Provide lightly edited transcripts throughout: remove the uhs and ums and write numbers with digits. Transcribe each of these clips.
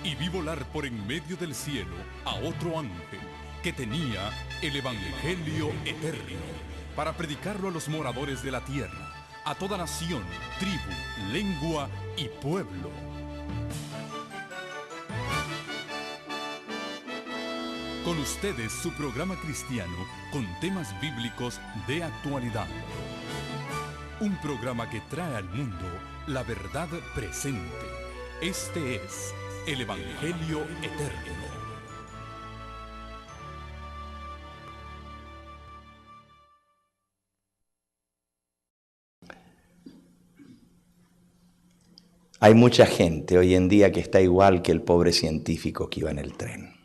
y vi volar por en medio del cielo a otro ángel que tenía el Evangelio eterno para predicarlo a los moradores de la tierra, a toda nación, tribu, lengua y pueblo. Con ustedes su programa cristiano con temas bíblicos de actualidad. Un programa que trae al mundo la verdad presente. Este es el Evangelio Eterno. Hay mucha gente hoy en día que está igual que el pobre científico que iba en el tren.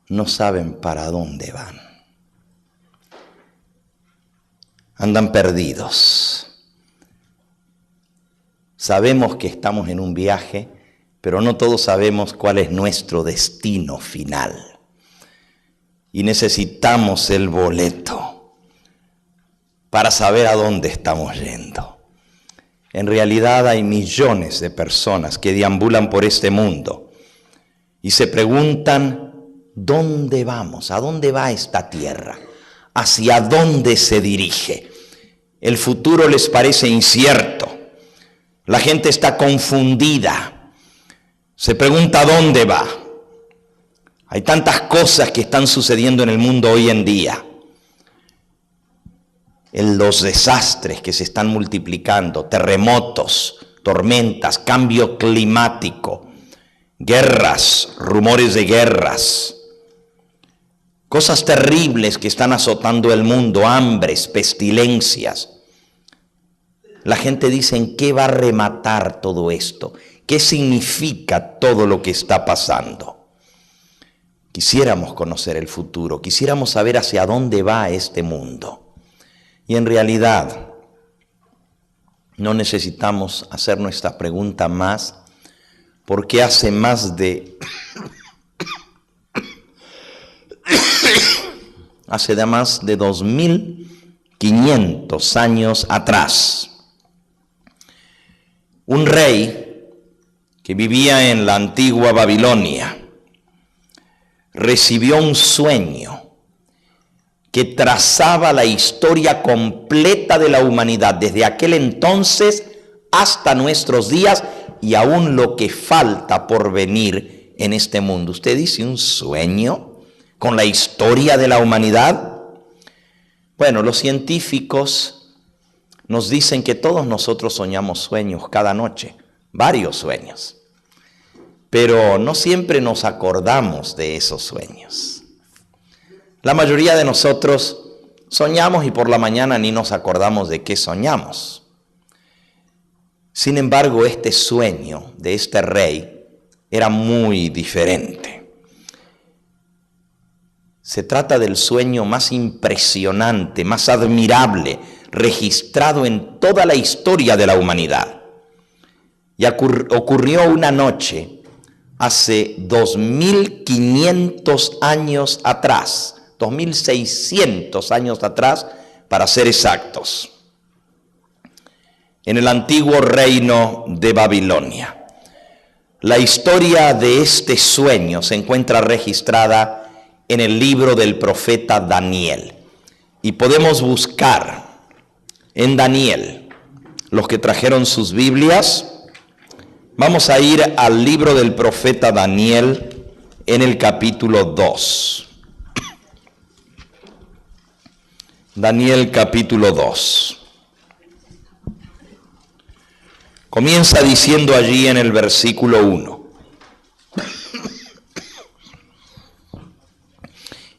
No saben para dónde van. Andan perdidos. Sabemos que estamos en un viaje, pero no todos sabemos cuál es nuestro destino final. Y necesitamos el boleto para saber a dónde estamos yendo. En realidad hay millones de personas que deambulan por este mundo y se preguntan, ¿dónde vamos? ¿A dónde va esta tierra? ¿Hacia dónde se dirige? El futuro les parece incierto. La gente está confundida. Se pregunta ¿dónde va? Hay tantas cosas que están sucediendo en el mundo hoy en día. Los desastres que se están multiplicando, terremotos, tormentas, cambio climático, guerras, rumores de guerras, cosas terribles que están azotando el mundo, hambres, pestilencias. La gente dice, ¿en qué va a rematar todo esto? ¿Qué significa todo lo que está pasando? Quisiéramos conocer el futuro, quisiéramos saber hacia dónde va este mundo. Y en realidad, no necesitamos hacer nuestra pregunta más, porque hace más de 2500 años atrás, un rey que vivía en la antigua Babilonia recibió un sueño que trazaba la historia completa de la humanidad desde aquel entonces hasta nuestros días y aún lo que falta por venir en este mundo. ¿Usted dice un sueño con la historia de la humanidad? Bueno, los científicos nos dicen que todos nosotros soñamos sueños cada noche, varios sueños, pero no siempre nos acordamos de esos sueños. La mayoría de nosotros soñamos y por la mañana ni nos acordamos de qué soñamos. Sin embargo, este sueño de este rey era muy diferente. Se trata del sueño más impresionante, más admirable, registrado en toda la historia de la humanidad. Y ocurrió una noche hace 2500 años atrás, 2600 años atrás, para ser exactos, en el antiguo reino de Babilonia. La historia de este sueño se encuentra registrada en el libro del profeta Daniel. Y podemos buscar en Daniel, los que trajeron sus Biblias, vamos a ir al libro del profeta Daniel en el capítulo 2. Daniel capítulo 2. Comienza diciendo allí en el versículo 1.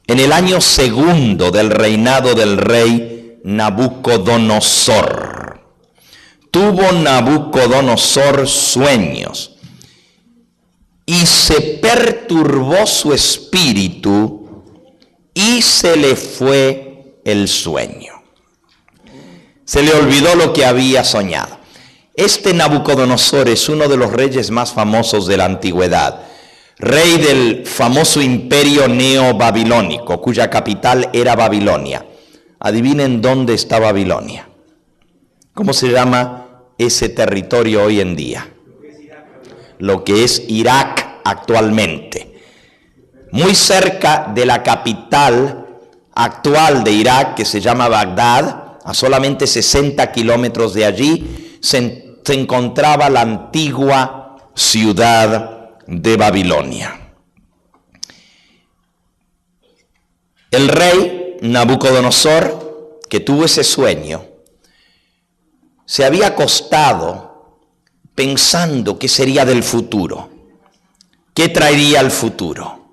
En el año segundo del reinado del rey Nabucodonosor, tuvo Nabucodonosor sueños y se perturbó su espíritu y se le fue el sueño. Se le olvidó lo que había soñado. Este Nabucodonosor es uno de los reyes más famosos de la antigüedad. Rey del famoso imperio neobabilónico, cuya capital era Babilonia. Adivinen dónde está Babilonia. ¿Cómo se llama ese territorio hoy en día? lo que es Irak actualmente. Muy cerca de la capital actual de Irak, que se llama Bagdad, a solamente 60 kilómetros de allí, se encontraba la antigua ciudad de Babilonia. El rey Nabucodonosor, que tuvo ese sueño, se había acostado pensando qué sería del futuro, qué traería el futuro.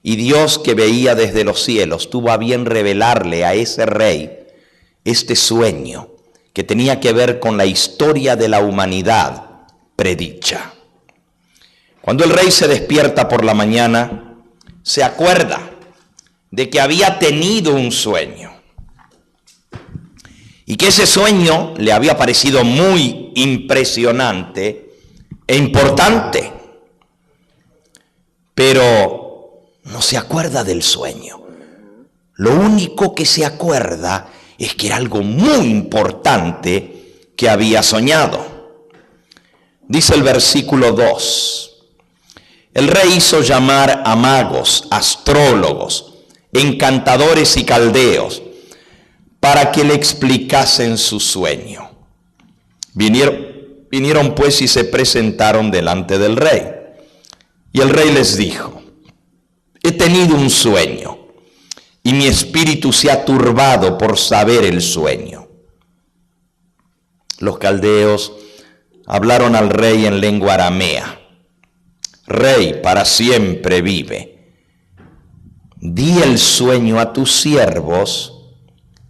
Y Dios, que veía desde los cielos, tuvo a bien revelarle a ese rey este sueño que tenía que ver con la historia de la humanidad predicha. Cuando el rey se despierta por la mañana, se acuerda de que había tenido un sueño y que ese sueño le había parecido muy impresionante e importante, pero no se acuerda del sueño. Lo único que se acuerda es que era algo muy importante que había soñado. Dice el versículo 2, el rey hizo llamar a magos, astrólogos, encantadores y caldeos, para que le explicasen su sueño. Vinieron pues y se presentaron delante del rey. Y el rey les dijo, he tenido un sueño, y mi espíritu se ha turbado por saber el sueño. Los caldeos hablaron al rey en lengua aramea. Rey, para siempre vive. Di el sueño a tus siervos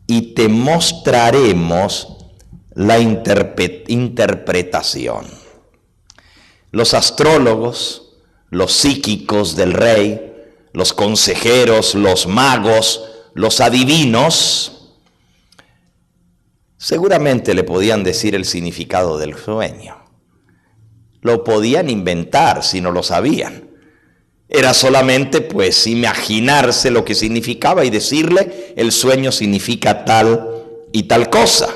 y te mostraremos la interpretación. Los astrólogos, los psíquicos del rey, los consejeros, los magos, los adivinos, seguramente le podían decir el significado del sueño. Lo podían inventar si no lo sabían. Era solamente pues imaginarse lo que significaba y decirle el sueño significa tal y tal cosa.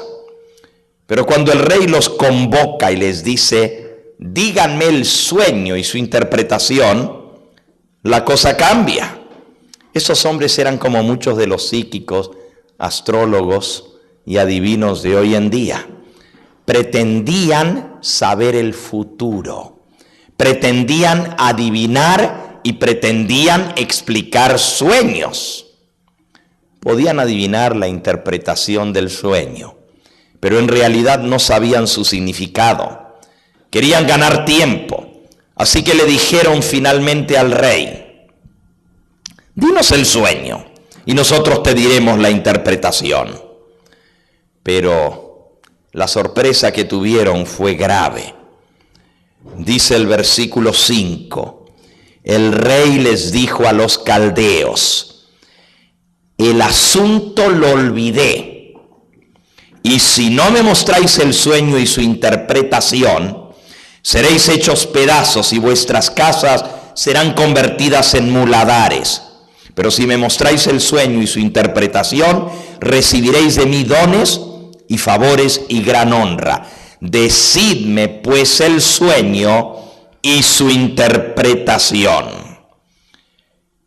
Pero cuando el rey los convoca y les dice, díganme el sueño y su interpretación, la cosa cambia. Esos hombres eran como muchos de los psíquicos, astrólogos y adivinos de hoy en día. Pretendían saber el futuro, pretendían adivinar y pretendían explicar sueños. Podían adivinar la interpretación del sueño, pero en realidad no sabían su significado. Querían ganar tiempo, así que le dijeron finalmente al rey, dinos el sueño y nosotros te diremos la interpretación. Pero la sorpresa que tuvieron fue grave. Dice el versículo 5, el rey les dijo a los caldeos, el asunto lo olvidé, y si no me mostráis el sueño y su interpretación, seréis hechos pedazos y vuestras casas serán convertidas en muladares. Pero si me mostráis el sueño y su interpretación, recibiréis de mí dones y favores y gran honra. Decidme pues el sueño y su interpretación.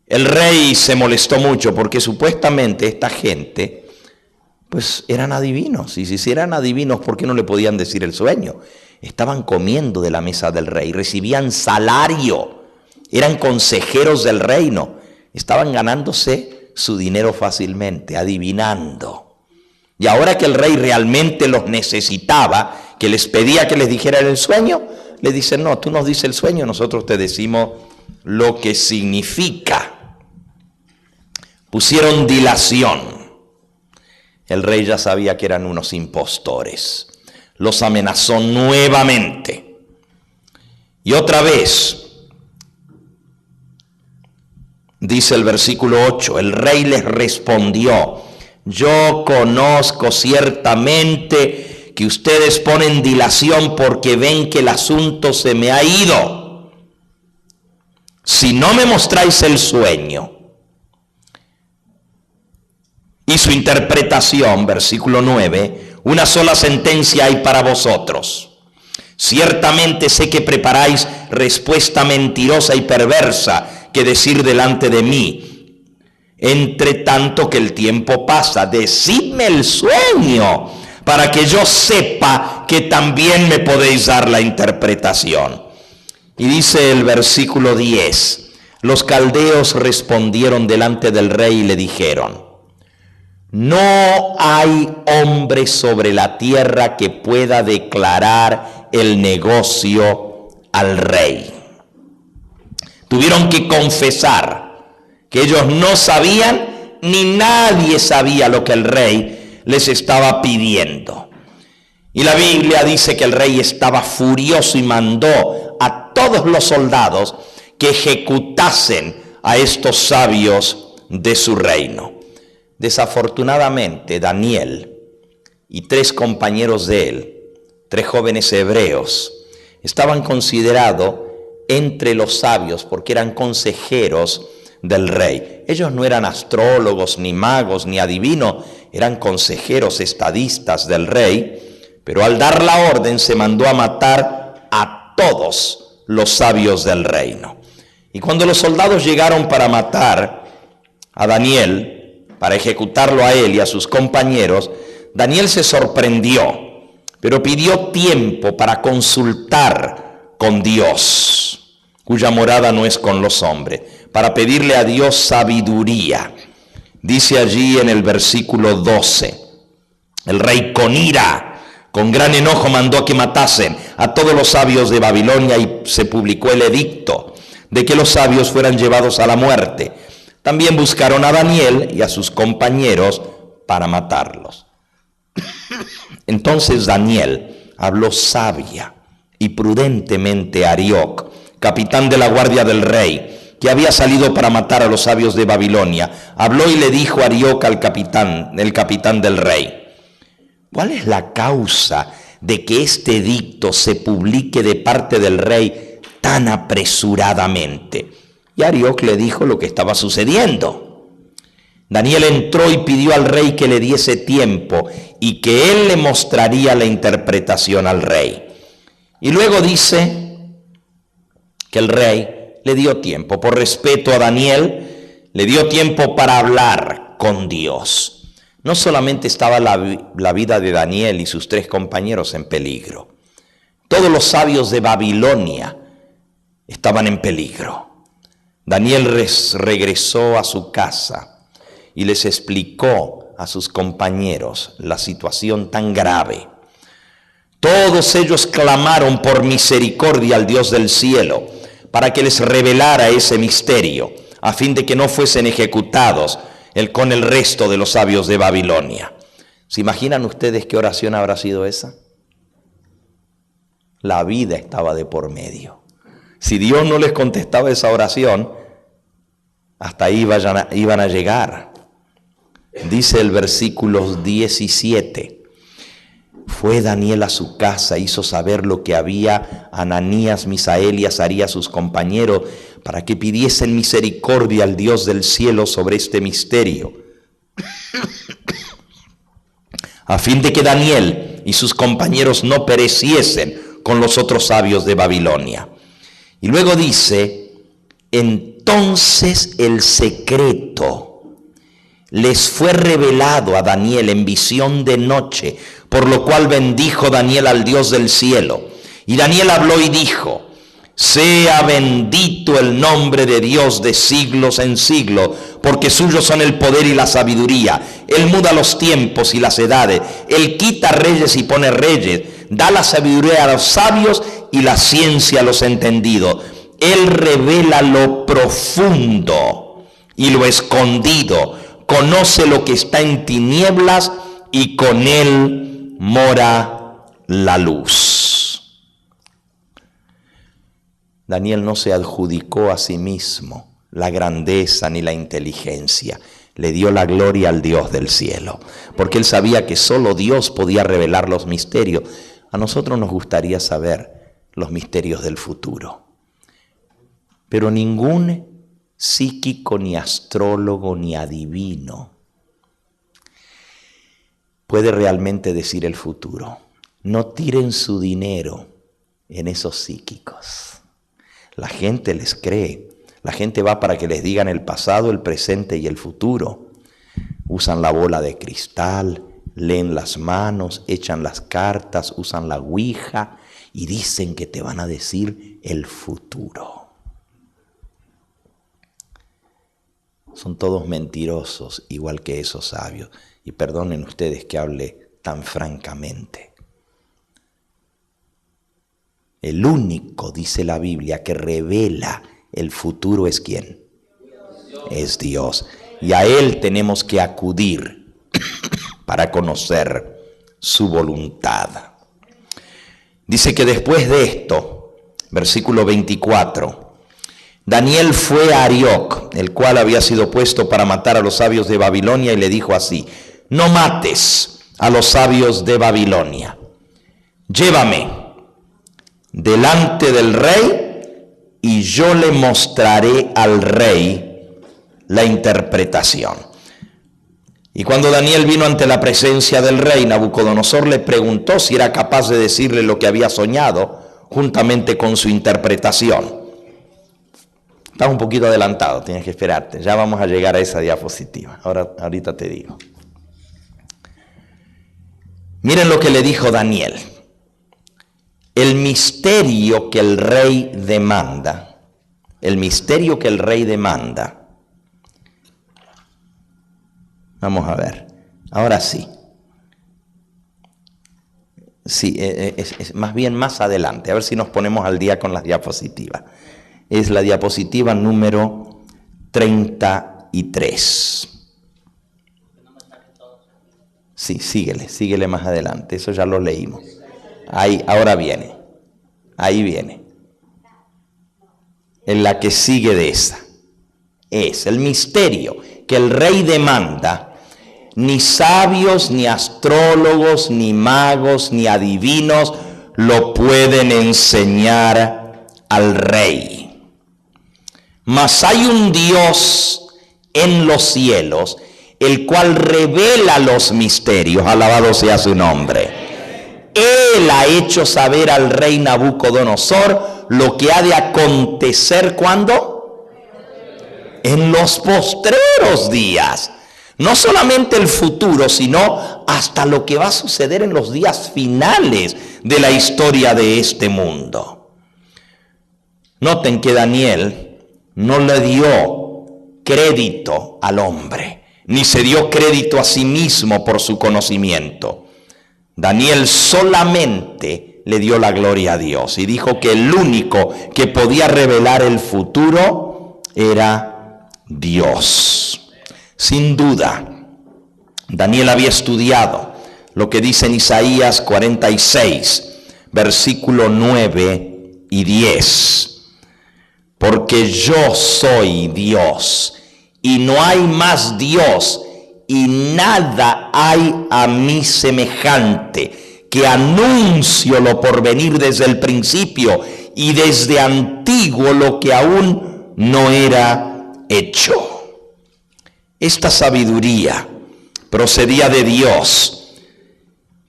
El rey se molestó mucho porque supuestamente esta gente pues eran adivinos, y si eran adivinos, ¿por qué no le podían decir el sueño? Estaban comiendo de la mesa del rey, recibían salario, eran consejeros del reino, estaban ganándose su dinero fácilmente, adivinando. Y ahora que el rey realmente los necesitaba, que les pedía que les dijeran el sueño, le dicen, no, tú nos dices el sueño, nosotros te decimos lo que significa. Pusieron dilación. El rey ya sabía que eran unos impostores. Los amenazó nuevamente. Y otra vez, dice el versículo 8, el rey les respondió, yo conozco ciertamente que ustedes ponen dilación porque ven que el asunto se me ha ido. Si no me mostráis el sueño y su interpretación, versículo 9, una sola sentencia hay para vosotros. Ciertamente sé que preparáis respuesta mentirosa y perversa que decir delante de mí. Entre tanto que el tiempo pasa, decidme el sueño, para que yo sepa que también me podéis dar la interpretación. Y dice el versículo 10, los caldeos respondieron delante del rey y le dijeron: no hay hombre sobre la tierra que pueda declarar el negocio al rey. Tuvieron que confesar que ellos no sabían, ni nadie sabía lo que el rey les estaba pidiendo. Y la Biblia dice que el rey estaba furioso y mandó a todos los soldados que ejecutasen a estos sabios de su reino. Desafortunadamente, Daniel y 3 compañeros de él, 3 jóvenes hebreos, estaban considerados entre los sabios porque eran consejeros del rey. Ellos no eran astrólogos, ni magos, ni adivinos, eran consejeros, estadistas del rey, pero al dar la orden se mandó a matar a todos los sabios del reino. Y cuando los soldados llegaron para matar a Daniel, para ejecutarlo a él y a sus compañeros, Daniel se sorprendió, pero pidió tiempo para consultar con Dios, cuya morada no es con los hombres, para pedirle a Dios sabiduría. Dice allí en el versículo 12, el rey con ira, con gran enojo mandó que matasen a todos los sabios de Babilonia y se publicó el edicto de que los sabios fueran llevados a la muerte. También buscaron a Daniel y a sus compañeros para matarlos. Entonces Daniel habló sabia y prudentemente a Arioc, capitán de la guardia del rey, que había salido para matar a los sabios de Babilonia. Habló y le dijo a Arioc, el capitán del rey: ¿cuál es la causa de que este edicto se publique de parte del rey tan apresuradamente? Y Arioc le dijo lo que estaba sucediendo. Daniel entró y pidió al rey que le diese tiempo y que él le mostraría la interpretación al rey. Y luego dice que el rey le dio tiempo. Por respeto a Daniel, le dio tiempo para hablar con Dios. No solamente estaba la vida de Daniel y sus 3 compañeros en peligro. Todos los sabios de Babilonia estaban en peligro. Daniel regresó a su casa y les explicó a sus compañeros la situación tan grave. Todos ellos clamaron por misericordia al Dios del cielo para que les revelara ese misterio, a fin de que no fuesen ejecutados con el resto de los sabios de Babilonia. ¿Se imaginan ustedes qué oración habrá sido esa? La vida estaba de por medio. Si Dios no les contestaba esa oración, hasta ahí iban a llegar. Dice el versículo 17, fue Daniel a su casa, hizo saber lo que había Ananías, Misael y Azarías, sus compañeros, para que pidiesen misericordia al Dios del cielo sobre este misterio, a fin de que Daniel y sus compañeros no pereciesen con los otros sabios de Babilonia. Y luego dice, entonces el secreto les fue revelado a Daniel en visión de noche, por lo cual bendijo Daniel al Dios del cielo. Y Daniel habló y dijo, sea bendito el nombre de Dios de siglos en siglos, porque suyos son el poder y la sabiduría. Él muda los tiempos y las edades, él quita reyes y pone reyes, da la sabiduría a los sabios y la ciencia a los entendidos. Él revela lo profundo y lo escondido, conoce lo que está en tinieblas y con él mora la luz. Daniel no se adjudicó a sí mismo la grandeza ni la inteligencia. Le dio la gloria al Dios del cielo, porque él sabía que solo Dios podía revelar los misterios. A nosotros nos gustaría saber los misterios del futuro, pero ningún psíquico, ni astrólogo, ni adivino puede realmente decir el futuro. No tiren su dinero en esos psíquicos. La gente les cree. La gente va para que les digan el pasado, el presente y el futuro. Usan la bola de cristal, leen las manos, echan las cartas, usan la ouija y dicen que te van a decir el futuro. Son todos mentirosos, igual que esos sabios. Y perdonen ustedes que hable tan francamente. El único, dice la Biblia, que revela el futuro es ¿quién? Es Dios. Y a Él tenemos que acudir para conocer su voluntad. Dice que después de esto, versículo 24, Daniel fue a Arioc, el cual había sido puesto para matar a los sabios de Babilonia, y le dijo así: no mates a los sabios de Babilonia, llévame delante del rey y yo le mostraré al rey la interpretación. Y cuando Daniel vino ante la presencia del rey, Nabucodonosor le preguntó si era capaz de decirle lo que había soñado juntamente con su interpretación. Estás un poquito adelantado, tienes que esperarte. Ya vamos a llegar a esa diapositiva. Ahorita te digo. Miren lo que le dijo Daniel. El misterio que el rey demanda, vamos a ver, ahora sí. Sí, es más bien más adelante, a ver si nos ponemos al día con las diapositivas. Es la diapositiva número 33. Sí, síguele más adelante, eso ya lo leímos. Ahí, ahora viene, ahí viene. En la que sigue de esa. Es el misterio que el rey demanda. Ni sabios, ni astrólogos, ni magos, ni adivinos lo pueden enseñar al rey. Mas hay un Dios en los cielos, el cual revela los misterios. Alabado sea su nombre. Él ha hecho saber al rey Nabucodonosor lo que ha de acontecer ¿cuándo? En los postreros días. No solamente el futuro, sino hasta lo que va a suceder en los días finales de la historia de este mundo. Noten que Daniel no le dio crédito al hombre, ni se dio crédito a sí mismo por su conocimiento. Daniel solamente le dio la gloria a Dios y dijo que el único que podía revelar el futuro era Dios. Sin duda, Daniel había estudiado lo que dice en Isaías 46, versículo 9 y 10. Porque yo soy Dios y no hay más Dios, y nada hay a mí semejante, que anuncio lo por venir desde el principio y desde antiguo lo que aún no era hecho. Esta sabiduría procedía de Dios,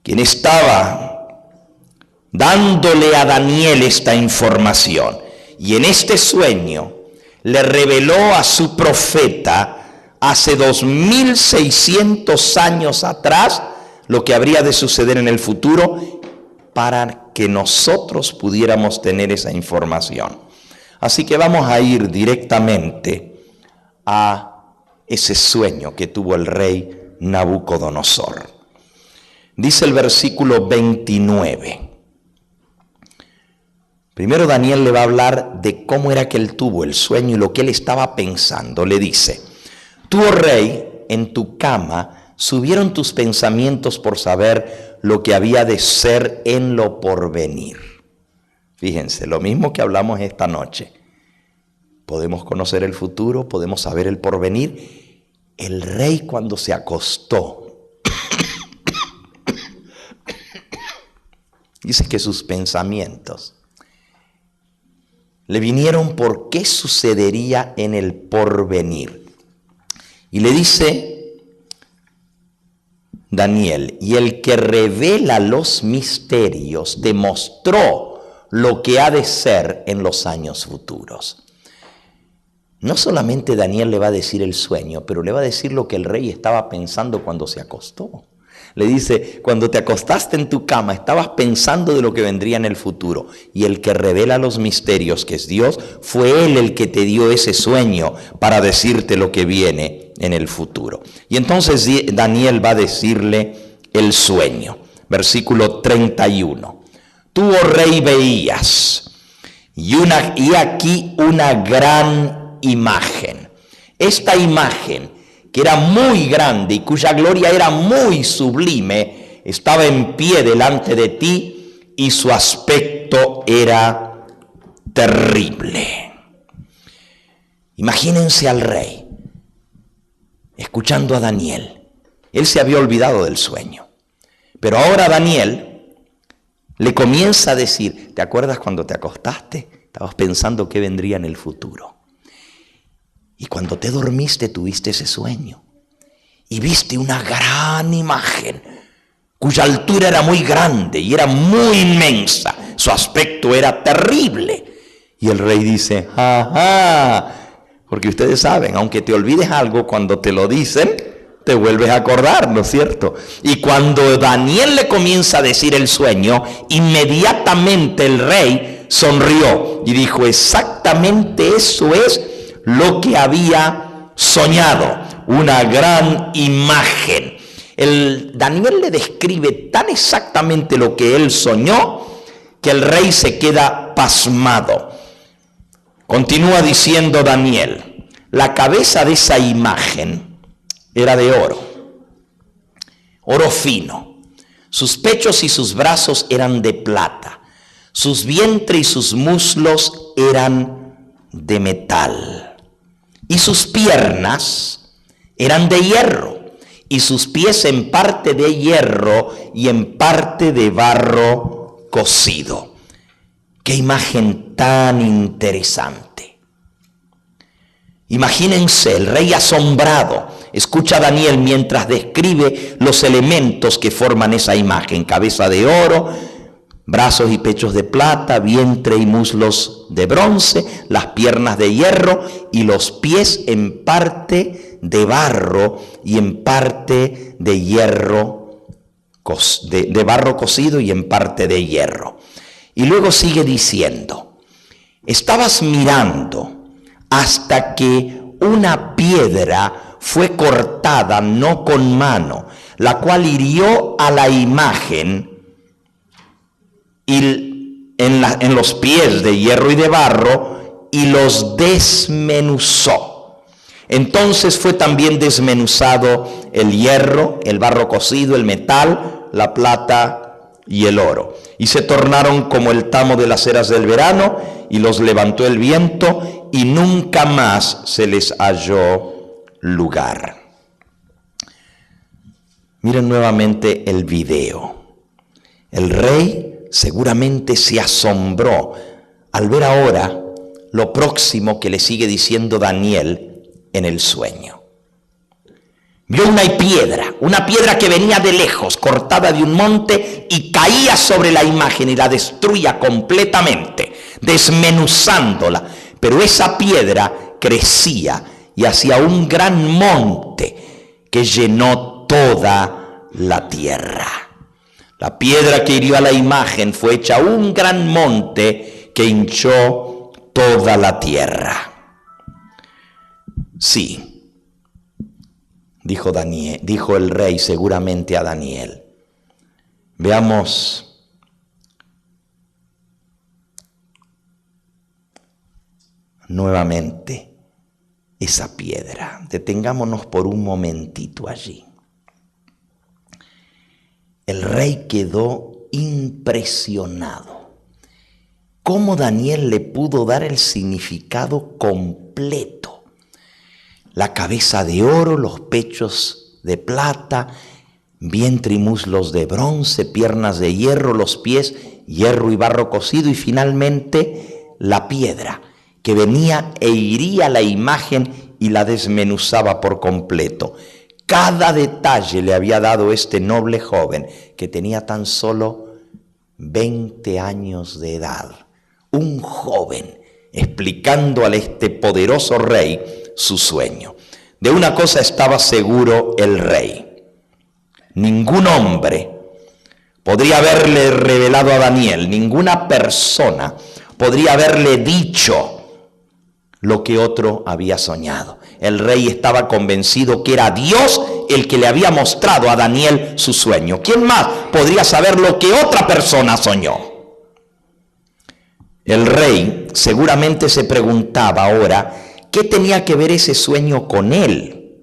quien estaba dándole a Daniel esta información, y en este sueño le reveló a su profeta hace 2600 años atrás lo que habría de suceder en el futuro, para que nosotros pudiéramos tener esa información. Así que vamos a ir directamente a ese sueño que tuvo el rey Nabucodonosor. Dice el versículo 29. Primero Daniel le va a hablar de cómo era que él tuvo el sueño y lo que él estaba pensando. Le dice: tú, oh rey, en tu cama subieron tus pensamientos por saber lo que había de ser en lo porvenir. Fíjense, lo mismo que hablamos esta noche. Podemos conocer el futuro, podemos saber el porvenir. El rey, cuando se acostó, dice que sus pensamientos le vinieron por qué sucedería en el porvenir. Y le dice Daniel: y el que revela los misterios demostró lo que ha de ser en los años futuros. No solamente Daniel le va a decir el sueño, pero le va a decir lo que el rey estaba pensando cuando se acostó. Le dice, cuando te acostaste en tu cama, estabas pensando de lo que vendría en el futuro. Y el que revela los misterios, que es Dios, fue Él el que te dio ese sueño para decirte lo que viene en el futuro. Y entonces Daniel va a decirle el sueño. Versículo 31. Tú, oh rey, veías, y aquí una gran imagen. Esta imagen, que era muy grande y cuya gloria era muy sublime, estaba en pie delante de ti y su aspecto era terrible. Imagínense al rey escuchando a Daniel. Él se había olvidado del sueño, pero ahora Daniel le comienza a decir, ¿te acuerdas cuando te acostaste? Estabas pensando qué vendría en el futuro. Y cuando te dormiste tuviste ese sueño y viste una gran imagen cuya altura era muy grande y era muy inmensa. Su aspecto era terrible. Y el rey dice, ajá, porque ustedes saben, aunque te olvides algo, cuando te lo dicen, te vuelves a acordar, ¿no es cierto? Y cuando Daniel le comienza a decir el sueño, inmediatamente el rey sonrió y dijo, exactamente eso es lo que había soñado, una gran imagen. Daniel le describe tan exactamente lo que él soñó que el rey se queda pasmado. Continúa diciendo Daniel, la cabeza de esa imagen era de oro, oro fino. Sus pechos y sus brazos eran de plata. Sus vientre y sus muslos eran de metal. Y sus piernas eran de hierro, y sus pies en parte de hierro y en parte de barro cocido. ¡Qué imagen tan interesante! Imagínense, el rey asombrado escucha a Daniel mientras describe los elementos que forman esa imagen. Cabeza de oro, brazos y pechos de plata, vientre y muslos de bronce, las piernas de hierro y los pies en parte de barro y en parte de hierro, de barro cocido y en parte de hierro. Y luego sigue diciendo, estabas mirando hasta que una piedra fue cortada no con mano, la cual hirió a la imagen y en los pies de hierro y de barro y los desmenuzó. Entonces fue también desmenuzado el hierro, el barro cocido, el metal, la plata y el oro. Y se tornaron como el tamo de las eras del verano, y los levantó el viento, y nunca más se les halló lugar. Miren nuevamente el video. El rey seguramente se asombró al ver ahora lo próximo que le sigue diciendo Daniel en el sueño. Vio una piedra que venía de lejos, cortada de un monte, y caía sobre la imagen y la destruía completamente, desmenuzándola. Pero esa piedra crecía y hacía un gran monte que llenó toda la tierra. La piedra que hirió a la imagen fue hecha un gran monte que hinchó toda la tierra. Sí, dijo el rey seguramente a Daniel. Veamos nuevamente esa piedra. Detengámonos por un momentito allí. El rey quedó impresionado. ¿Cómo Daniel le pudo dar el significado completo? La cabeza de oro, los pechos de plata, vientre y muslos de bronce, piernas de hierro, los pies, hierro y barro cocido, y finalmente la piedra que venía e hería la imagen y la desmenuzaba por completo. Cada detalle le había dado este noble joven que tenía tan solo 20 años de edad, un joven, explicando a este poderoso rey su sueño. De una cosa estaba seguro el rey: ningún hombre podría haberle revelado a Daniel, ninguna persona podría haberle dicho lo que otro había soñado. El rey estaba convencido que era Dios el que le había mostrado a Daniel su sueño. ¿Quién más podría saber lo que otra persona soñó? El rey seguramente se preguntaba ahora, ¿qué tenía que ver ese sueño con él?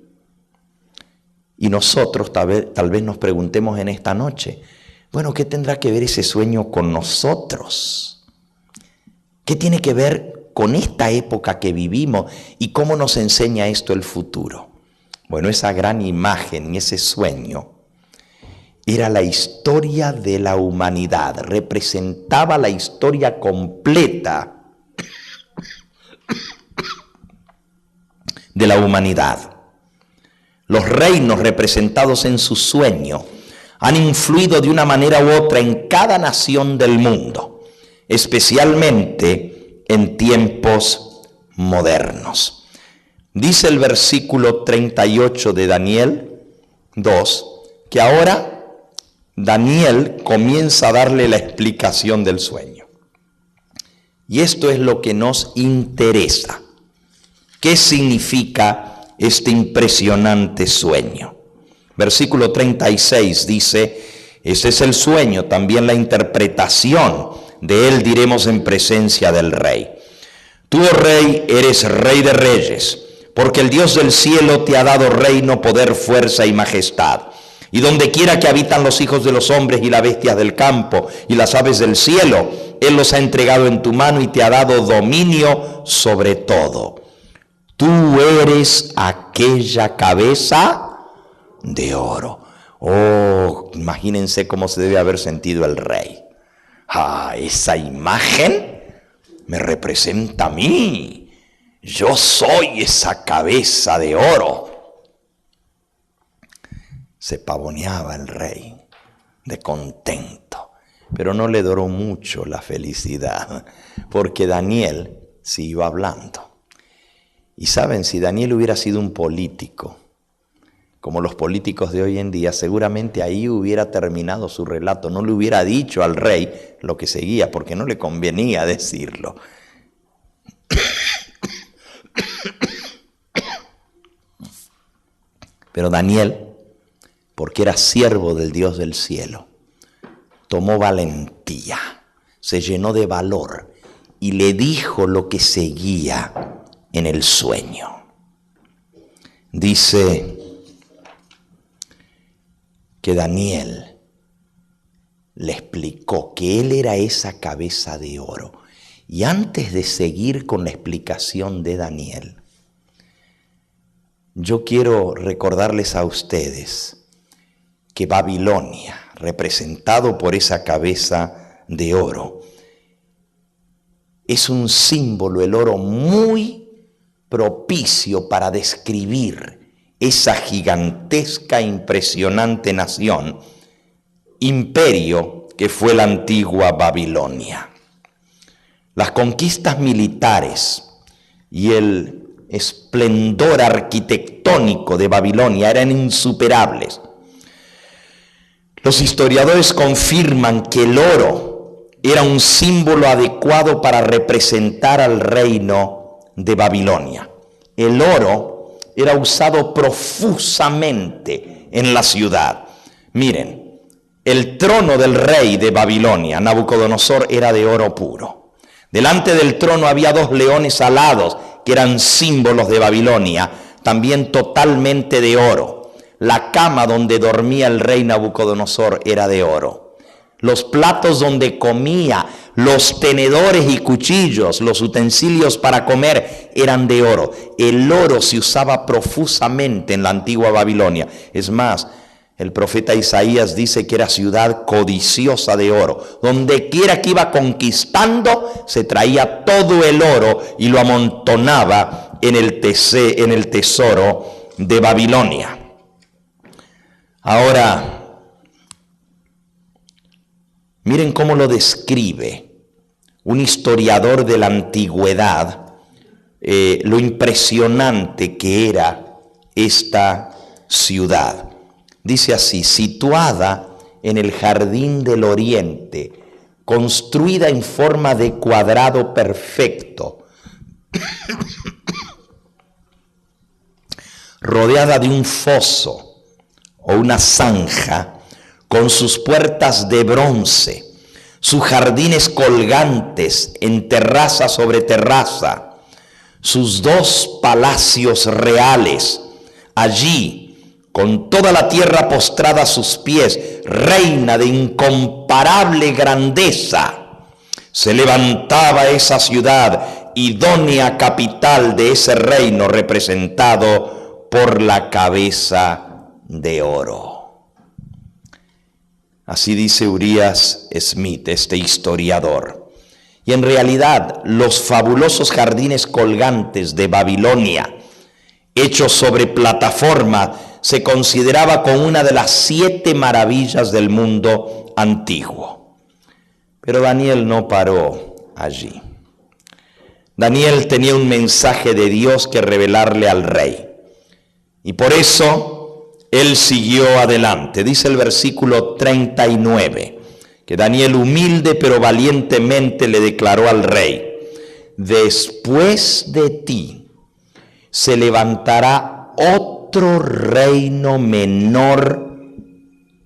Y nosotros tal vez nos preguntemos en esta noche, bueno, ¿qué tendrá que ver ese sueño con nosotros? ¿Qué tiene que ver con esta época que vivimos y cómo nos enseña esto el futuro? Bueno, esa gran imagen y ese sueño era la historia de la humanidad, representaba la historia completa de la humanidad. Los reinos representados en su sueño han influido de una manera u otra en cada nación del mundo, especialmente en tiempos modernos. Dice el versículo 38 de Daniel 2, que ahora Daniel comienza a darle la explicación del sueño. Y esto es lo que nos interesa. ¿Qué significa este impresionante sueño? Versículo 36 dice, ese es el sueño, también la interpretación de él diremos en presencia del rey. Tú, oh rey, eres rey de reyes, porque el Dios del cielo te ha dado reino, poder, fuerza y majestad. Y donde quiera que habitan los hijos de los hombres y las bestias del campo y las aves del cielo, Él los ha entregado en tu mano y te ha dado dominio sobre todo. Tú eres aquella cabeza de oro. Oh, imagínense cómo se debe haber sentido el rey. Esa imagen me representa a mí. Yo soy esa cabeza de oro. Se pavoneaba el rey de contento, pero no le duró mucho la felicidad, porque Daniel siguió hablando. Y saben, si Daniel hubiera sido un político, como los políticos de hoy en día, seguramente ahí hubiera terminado su relato, no le hubiera dicho al rey lo que seguía, porque no le convenía decirlo. Pero Daniel, porque era siervo del Dios del cielo, tomó valentía, se llenó de valor y le dijo lo que seguía en el sueño. Dice que Daniel le explicó que él era esa cabeza de oro. Y antes de seguir con la explicación de Daniel, yo quiero recordarles a ustedes que Babilonia, representado por esa cabeza de oro, es un símbolo, el oro, muy propicio para describir esa gigantesca, impresionante nación, imperio que fue la antigua Babilonia. Las conquistas militares y el esplendor arquitectónico de Babilonia eran insuperables. Los historiadores confirman que el oro era un símbolo adecuado para representar al reino de Babilonia. El oro era usado profusamente en la ciudad. Miren, el trono del rey de Babilonia, Nabucodonosor, era de oro puro. Delante del trono había 2 leones alados que eran símbolos de Babilonia, también totalmente de oro. La cama donde dormía el rey Nabucodonosor era de oro. Los platos donde comía, los tenedores y cuchillos, los utensilios para comer eran de oro. El oro se usaba profusamente en la antigua Babilonia. Es más, el profeta Isaías dice que era ciudad codiciosa de oro. Donde quiera que iba conquistando, se traía todo el oro y lo amontonaba en el tesoro de Babilonia. Ahora, Miren cómo lo describe un historiador de la antigüedad, lo impresionante que era esta ciudad. Dice así: situada en el jardín del oriente, construida en forma de cuadrado perfecto, rodeada de un foso o una zanja, con sus puertas de bronce, sus jardines colgantes en terraza sobre terraza, sus 2 palacios reales. Allí, con toda la tierra postrada a sus pies, reina de incomparable grandeza, se levantaba esa ciudad, idónea capital de ese reino representado por la cabeza de oro. Así dice Urias Smith, este historiador. Y en realidad, los fabulosos jardines colgantes de Babilonia, hechos sobre plataforma, se consideraba como una de las 7 maravillas del mundo antiguo. Pero Daniel no paró allí. Daniel tenía un mensaje de Dios que revelarle al rey. Y por eso él siguió adelante. Dice el versículo 39, que Daniel humilde pero valientemente le declaró al rey: después de ti se levantará otro reino menor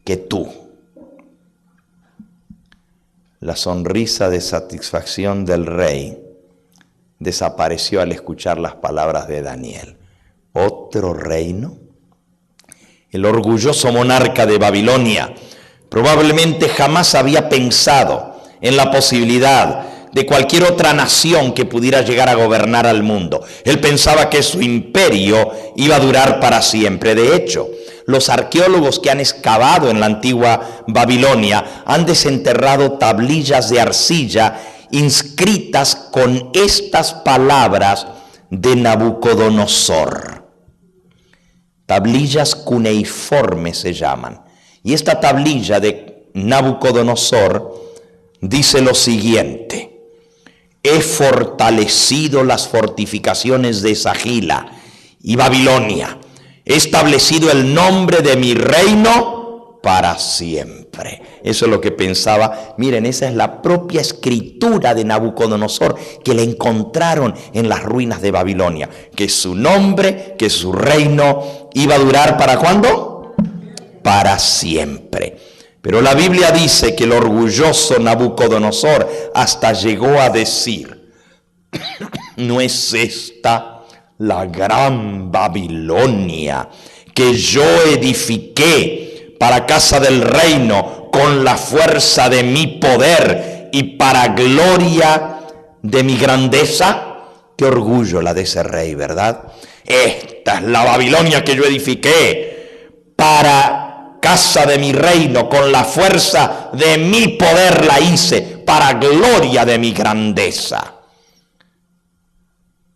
que tú. La sonrisa de satisfacción del rey desapareció al escuchar las palabras de Daniel. ¿Otro reino? El orgulloso monarca de Babilonia probablemente jamás había pensado en la posibilidad de cualquier otra nación que pudiera llegar a gobernar al mundo. Él pensaba que su imperio iba a durar para siempre. De hecho, los arqueólogos que han excavado en la antigua Babilonia han desenterrado tablillas de arcilla inscritas con estas palabras de Nabucodonosor. Tablillas cuneiformes se llaman. Y esta tablilla de Nabucodonosor dice lo siguiente: he fortalecido las fortificaciones de Sagila y Babilonia, he establecido el nombre de mi reino para siempre. Eso es lo que pensaba. Miren, esa es la propia escritura de Nabucodonosor que le encontraron en las ruinas de Babilonia, que su nombre, que su reino iba a durar ¿para cuándo? Para siempre. Pero la Biblia dice que el orgulloso Nabucodonosor hasta llegó a decir: ¿no es esta la gran Babilonia que yo edifiqué para casa del reino con la fuerza de mi poder y para gloria de mi grandeza? Qué orgullo la de ese rey, ¿verdad? Esta es la Babilonia que yo edifiqué para casa de mi reino, con la fuerza de mi poder la hice, para gloria de mi grandeza.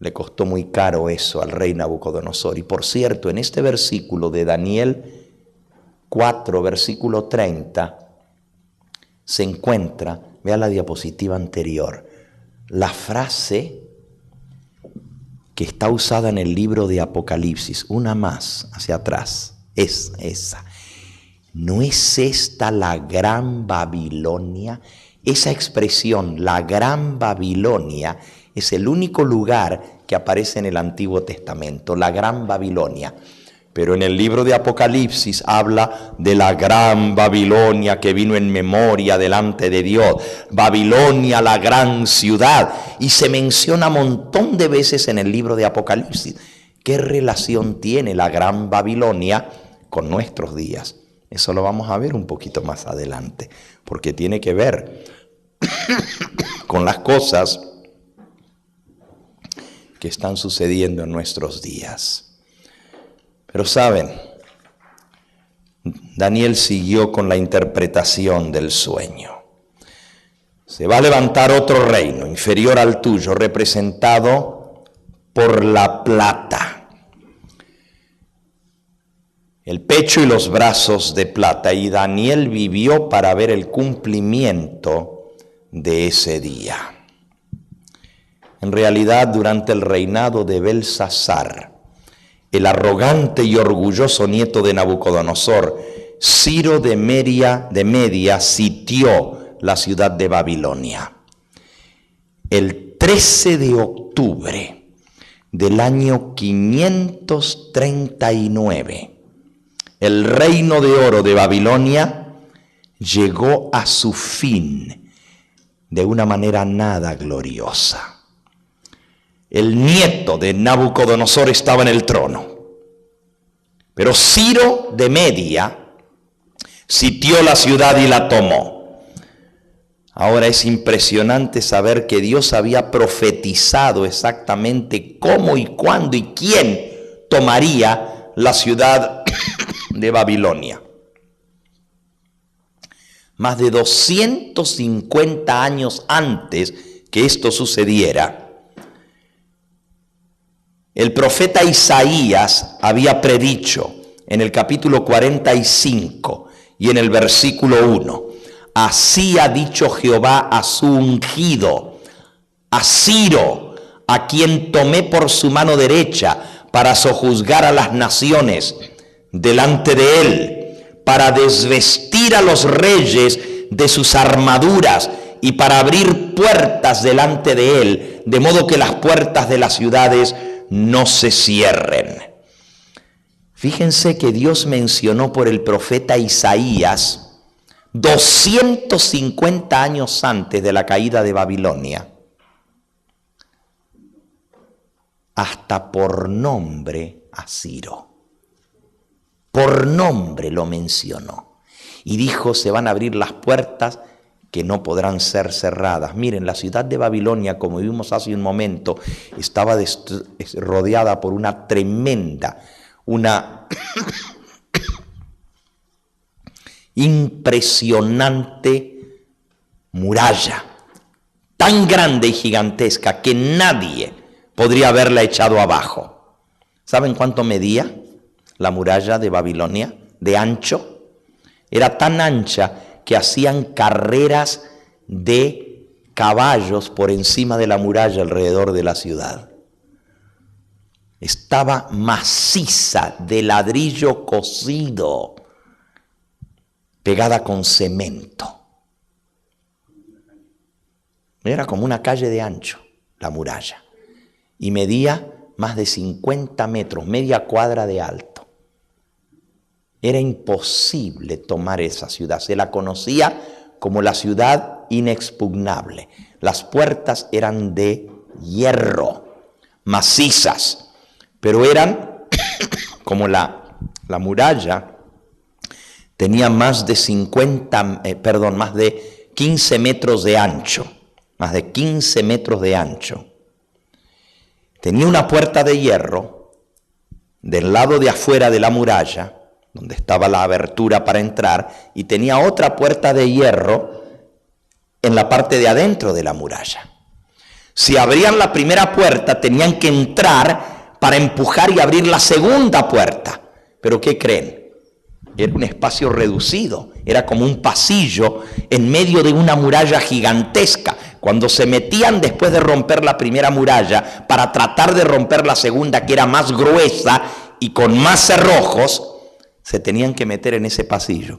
Le costó muy caro eso al rey Nabucodonosor. Y por cierto, en este versículo de Daniel 4, versículo 30, se encuentra, vea la diapositiva anterior, la frase que está usada en el libro de Apocalipsis, una más hacia atrás, es esa. ¿No es esta la gran Babilonia? Esa expresión, la gran Babilonia, es el único lugar que aparece en el Antiguo Testamento, la gran Babilonia. Pero en el libro de Apocalipsis habla de la gran Babilonia que vino en memoria delante de Dios. Babilonia, la gran ciudad. Y se menciona un montón de veces en el libro de Apocalipsis. ¿Qué relación tiene la gran Babilonia con nuestros días? Eso lo vamos a ver un poquito más adelante, porque tiene que ver con las cosas que están sucediendo en nuestros días. Pero saben, Daniel siguió con la interpretación del sueño. Se va a levantar otro reino inferior al tuyo, representado por la plata. el pecho y los brazos de plata, y Daniel vivió para ver el cumplimiento de ese día. En realidad, durante el reinado de Belsasar, el arrogante y orgulloso nieto de Nabucodonosor, Ciro de Media sitió la ciudad de Babilonia. El 13 de octubre del año 539, el reino de oro de Babilonia llegó a su fin de una manera nada gloriosa. El nieto de Nabucodonosor estaba en el trono, pero Ciro de Media sitió la ciudad y la tomó. Ahora es impresionante saber que Dios había profetizado exactamente cómo y cuándo y quién tomaría la ciudad de Babilonia. Más de 250 años antes que esto sucediera, el profeta Isaías había predicho en el capítulo 45 y en el versículo 1, así ha dicho Jehová a su ungido, a Ciro, a quien tomé por su mano derecha para sojuzgar a las naciones delante de él, para desvestir a los reyes de sus armaduras y para abrir puertas delante de él, de modo que las puertas de las ciudades no se cierren. Fíjense que Dios mencionó por el profeta Isaías 250 años antes de la caída de Babilonia, hasta por nombre a Ciro. Por nombre lo mencionó. Y dijo, se van a abrir las puertas que no podrán ser cerradas. Miren, la ciudad de Babilonia, como vimos hace un momento, estaba rodeada por una tremenda, una impresionante muralla, tan grande y gigantesca que nadie podría haberla echado abajo. ¿Saben cuánto medía la muralla de Babilonia de ancho? Era tan ancha que hacían carreras de caballos por encima de la muralla alrededor de la ciudad. Estaba maciza, de ladrillo cocido, pegada con cemento. Era como una calle de ancho la muralla y medía más de 50 metros, media cuadra de alto. Era imposible tomar esa ciudad. Se la conocía como la ciudad inexpugnable. Las puertas eran de hierro, macizas, pero eran como la muralla tenía más de 15 metros de ancho, más de 15 metros de ancho. Tenía una puerta de hierro del lado de afuera de la muralla, donde estaba la abertura para entrar, y tenía otra puerta de hierro en la parte de adentro de la muralla. Si abrían la primera puerta, tenían que entrar para empujar y abrir la segunda puerta. ¿Pero qué creen? Era un espacio reducido, era como un pasillo en medio de una muralla gigantesca. Cuando se metían después de romper la primera muralla para tratar de romper la segunda, que era más gruesa y con más cerrojos, se tenían que meter en ese pasillo.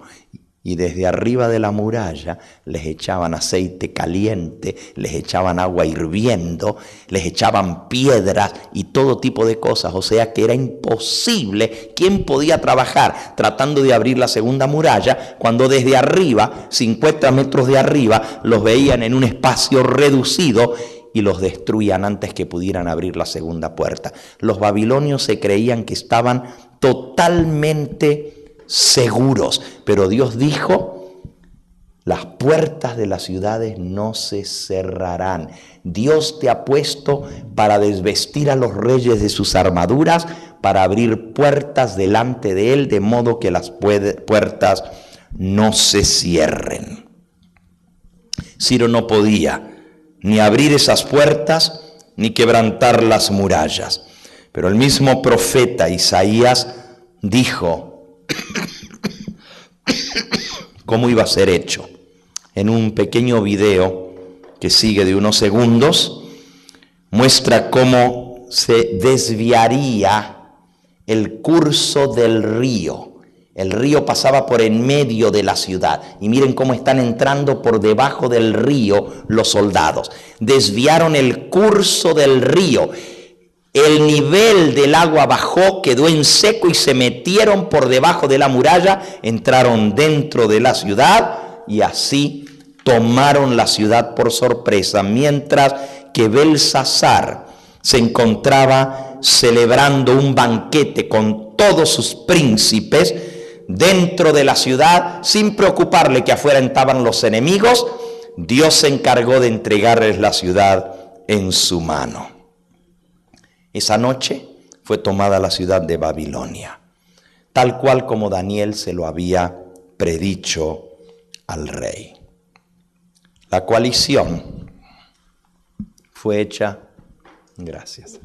Y desde arriba de la muralla les echaban aceite caliente, les echaban agua hirviendo, les echaban piedras y todo tipo de cosas. O sea que era imposible. ¿Quién podía trabajar tratando de abrir la segunda muralla cuando desde arriba, 50 metros de arriba, los veían en un espacio reducido y los destruían antes que pudieran abrir la segunda puerta? Los babilonios se creían que estaban totalmente seguros, pero Dios dijo, las puertas de las ciudades no se cerrarán. Dios te ha puesto para desvestir a los reyes de sus armaduras, para abrir puertas delante de él, de modo que las puertas no se cierren. Ciro no podía ni abrir esas puertas, ni quebrantar las murallas. Pero el mismo profeta Isaías dijo cómo iba a ser hecho. En un pequeño video que sigue de unos segundos, muestra cómo se desviaría el curso del río. El río pasaba por en medio de la ciudad. Y miren cómo están entrando por debajo del río los soldados. Desviaron el curso del río. El nivel del agua bajó, quedó en seco y se metieron por debajo de la muralla. Entraron dentro de la ciudad y así tomaron la ciudad por sorpresa. Mientras que Belsasar se encontraba celebrando un banquete con todos sus príncipes dentro de la ciudad, sin preocuparle que afuera estaban los enemigos, Dios se encargó de entregarles la ciudad en su mano. Esa noche fue tomada la ciudad de Babilonia, tal cual como Daniel se lo había predicho al rey. La coalición fue hecha, gracias.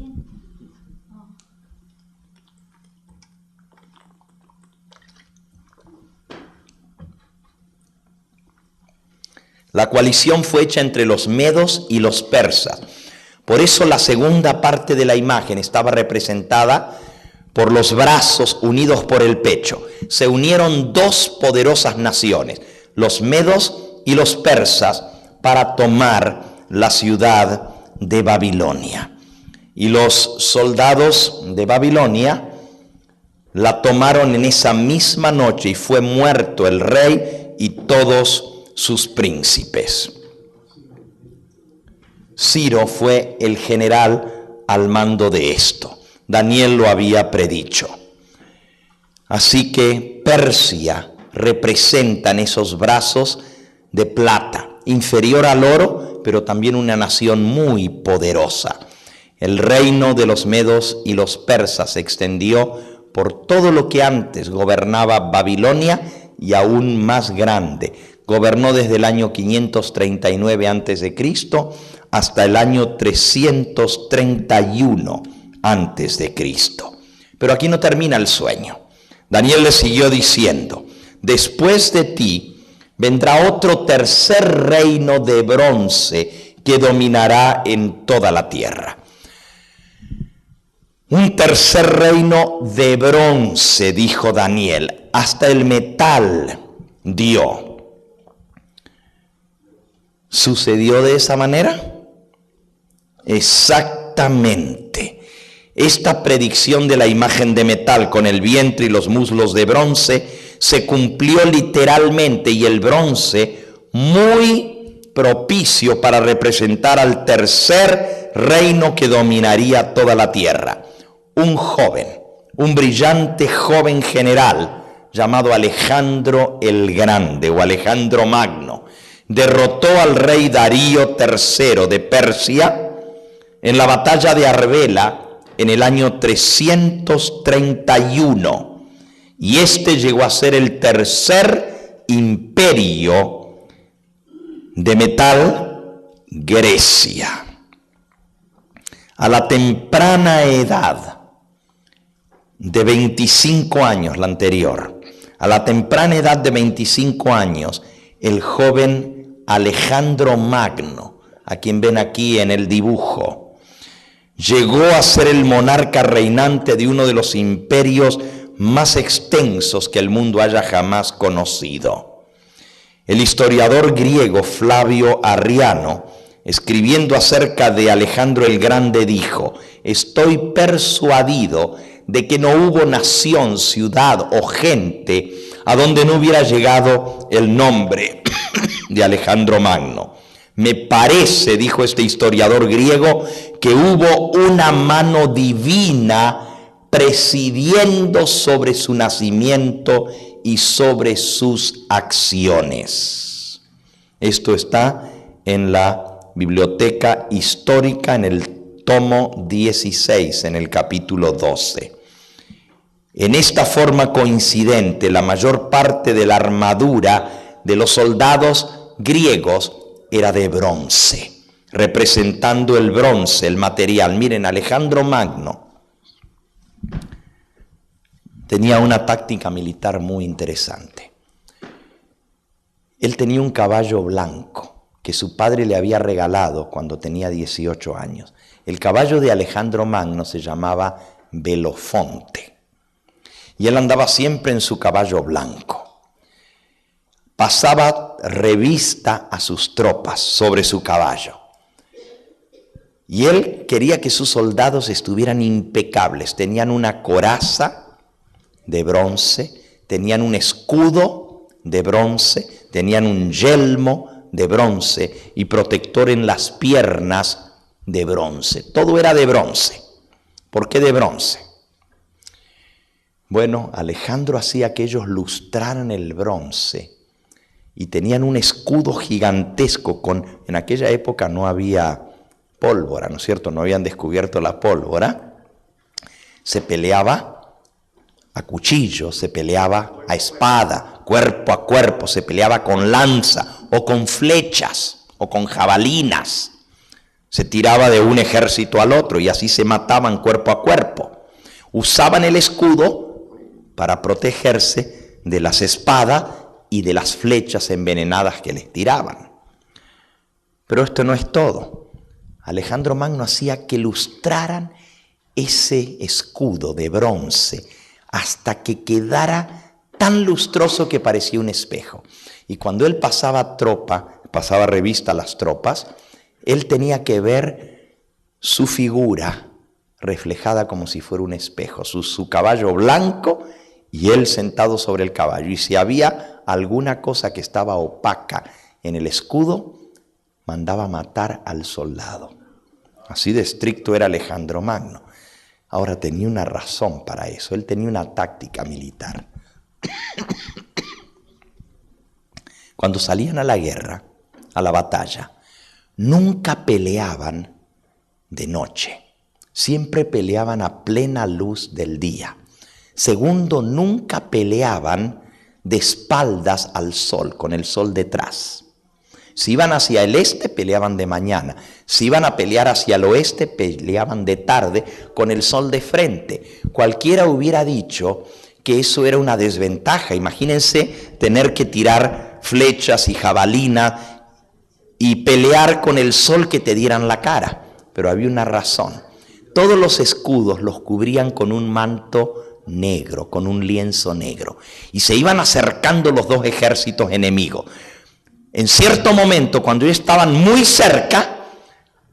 La coalición fue hecha entre los medos y los persas. Por eso la segunda parte de la imagen estaba representada por los brazos unidos por el pecho. Se unieron dos poderosas naciones, los medos y los persas, para tomar la ciudad de Babilonia. Y los soldados de Babilonia la tomaron en esa misma noche y fue muerto el rey y todos sus príncipes. Ciro fue el general al mando de esto. Daniel lo había predicho. Así que Persia representa en esos brazos de plata, inferior al oro, pero también una nación muy poderosa. El reino de los medos y los persas se extendió por todo lo que antes gobernaba Babilonia y aún más grande. Gobernó desde el año 539 a.C. hasta el año 331 a.C. Pero aquí no termina el sueño. Daniel le siguió diciendo: después de ti vendrá otro tercer reino de bronce que dominará en toda la tierra. Un tercer reino de bronce, dijo Daniel, hasta el metal dio. ¿Sucedió de esa manera? Exactamente. Esta predicción de la imagen de metal con el vientre y los muslos de bronce se cumplió literalmente, y el bronce muy propicio para representar al tercer reino que dominaría toda la tierra. Un joven, un brillante joven general llamado Alejandro el Grande o Alejandro Magno, derrotó al rey Darío III de Persia en la batalla de Arbela en el año 331, y este llegó a ser el tercer imperio de metal, Grecia. A la temprana edad de 25 años, la anterior, a la temprana edad de 25 años, el joven Alejandro Magno, a quien ven aquí en el dibujo, llegó a ser el monarca reinante de uno de los imperios más extensos que el mundo haya jamás conocido. El historiador griego Flavio Arriano, escribiendo acerca de Alejandro el Grande, dijo: estoy persuadido de que no hubo nación, ciudad o gente a donde no hubiera llegado el nombre de Alejandro Magno. Me parece, dijo este historiador griego, que hubo una mano divina presidiendo sobre su nacimiento y sobre sus acciones. Esto está en la Biblioteca Histórica, en el tomo 16, en el capítulo 12. En esta forma coincidente, la mayor parte de la armadura de los soldados griegos era de bronce, representando el bronce, el material. Miren, Alejandro Magno tenía una táctica militar muy interesante. Él tenía un caballo blanco que su padre le había regalado cuando tenía 18 años. El caballo de Alejandro Magno se llamaba Belofonte. Y él andaba siempre en su caballo blanco. Pasaba revista a sus tropas sobre su caballo. Y él quería que sus soldados estuvieran impecables. Tenían una coraza de bronce, tenían un escudo de bronce, tenían un yelmo de bronce y protector en las piernas de bronce. Todo era de bronce. ¿Por qué de bronce? Bueno, Alejandro hacía que ellos lustraran el bronce y tenían un escudo gigantesco en aquella época no había pólvora, ¿no es cierto? No habían descubierto la pólvora. Se peleaba a cuchillo, se peleaba a espada, cuerpo a cuerpo, se peleaba con lanza o con flechas o con jabalinas. Se tiraba de un ejército al otro y así se mataban cuerpo a cuerpo. Usaban el escudo para protegerse de las espadas y de las flechas envenenadas que les tiraban. Pero esto no es todo. Alejandro Magno hacía que lustraran ese escudo de bronce hasta que quedara tan lustroso que parecía un espejo. Y cuando él pasaba revista a las tropas, él tenía que ver su figura reflejada como si fuera un espejo, su caballo blanco y él sentado sobre el caballo. Y si había alguna cosa que estaba opaca en el escudo, mandaba matar al soldado. Así de estricto era Alejandro Magno. Ahora tenía una razón para eso, él tenía una táctica militar. Cuando salían a la guerra, a la batalla, nunca peleaban de noche, siempre peleaban a plena luz del día. Segundo, nunca peleaban de espaldas al sol, con el sol detrás. Si iban hacia el este, peleaban de mañana. Si iban a pelear hacia el oeste, peleaban de tarde, con el sol de frente. Cualquiera hubiera dicho que eso era una desventaja. Imagínense tener que tirar flechas y jabalina y pelear con el sol que te dieran la cara. Pero había una razón. Todos los escudos los cubrían con un manto negro, con un lienzo negro. Y se iban acercando los dos ejércitos enemigos. En cierto momento, cuando ellos estaban muy cerca,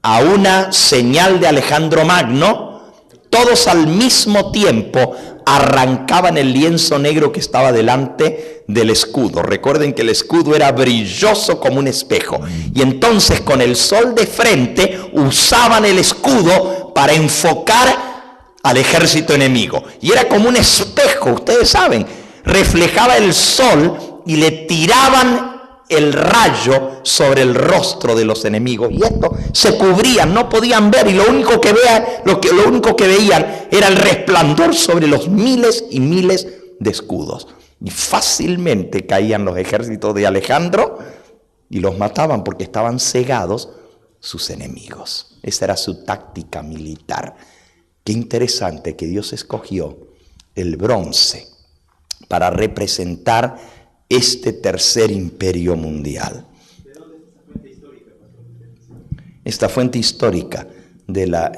a una señal de Alejandro Magno, todos al mismo tiempo arrancaban el lienzo negro que estaba delante del escudo. Recuerden que el escudo era brilloso como un espejo. Y entonces con el sol de frente usaban el escudo para enfocar al ejército enemigo. Y era como un espejo, ustedes saben, reflejaba el sol y le tiraban el rayo sobre el rostro de los enemigos, y esto se cubrían, no podían ver, y lo único que veían era el resplandor sobre los miles y miles de escudos, y fácilmente caían los ejércitos de Alejandro y los mataban porque estaban cegados sus enemigos. Esa era su táctica militar. Qué interesante que Dios escogió el bronce para representar este tercer imperio mundial. ¿De dónde es esa fuente histórica, pastor? Esta fuente histórica de la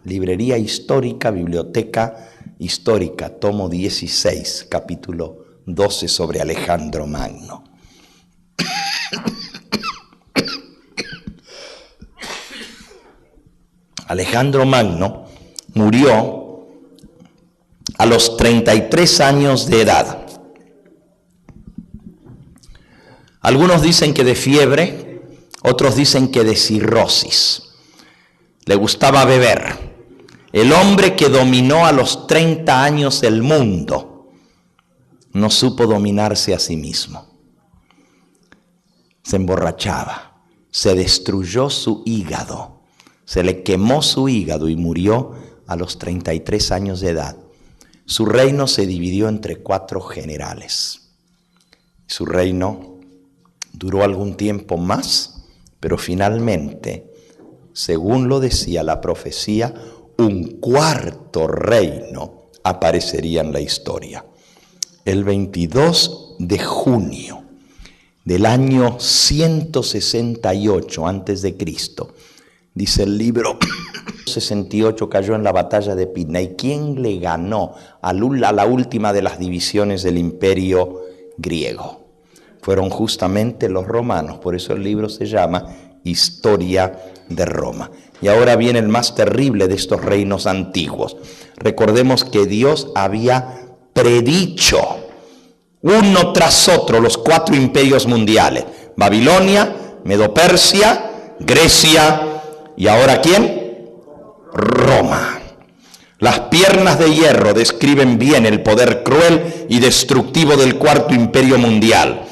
Librería Histórica, Biblioteca Histórica, tomo 16, capítulo 12 sobre Alejandro Magno. Alejandro Magno murió a los 33 años de edad. Algunos dicen que de fiebre, otros dicen que de cirrosis. Le gustaba beber. El hombre que dominó a los 30 años el mundo no supo dominarse a sí mismo. Se emborrachaba, se destruyó su hígado, se le quemó su hígado y murió a los 33 años de edad. Su reino se dividió entre 4 generales. Su reino duró algún tiempo más, pero finalmente, según lo decía la profecía, un 4.º reino aparecería en la historia. El 22 de junio del año 168 antes de Cristo. Dice el libro, 68 cayó en la batalla de Pydna. ¿Y quién le ganó a la última de las divisiones del imperio griego? Fueron justamente los romanos. Por eso el libro se llama Historia de Roma. Y ahora viene el más terrible de estos reinos antiguos. Recordemos que Dios había predicho uno tras otro los 4 imperios mundiales: Babilonia, Medo-Persia, Grecia y ahora ¿quién? Roma. Las piernas de hierro describen bien el poder cruel y destructivo del 4º imperio mundial.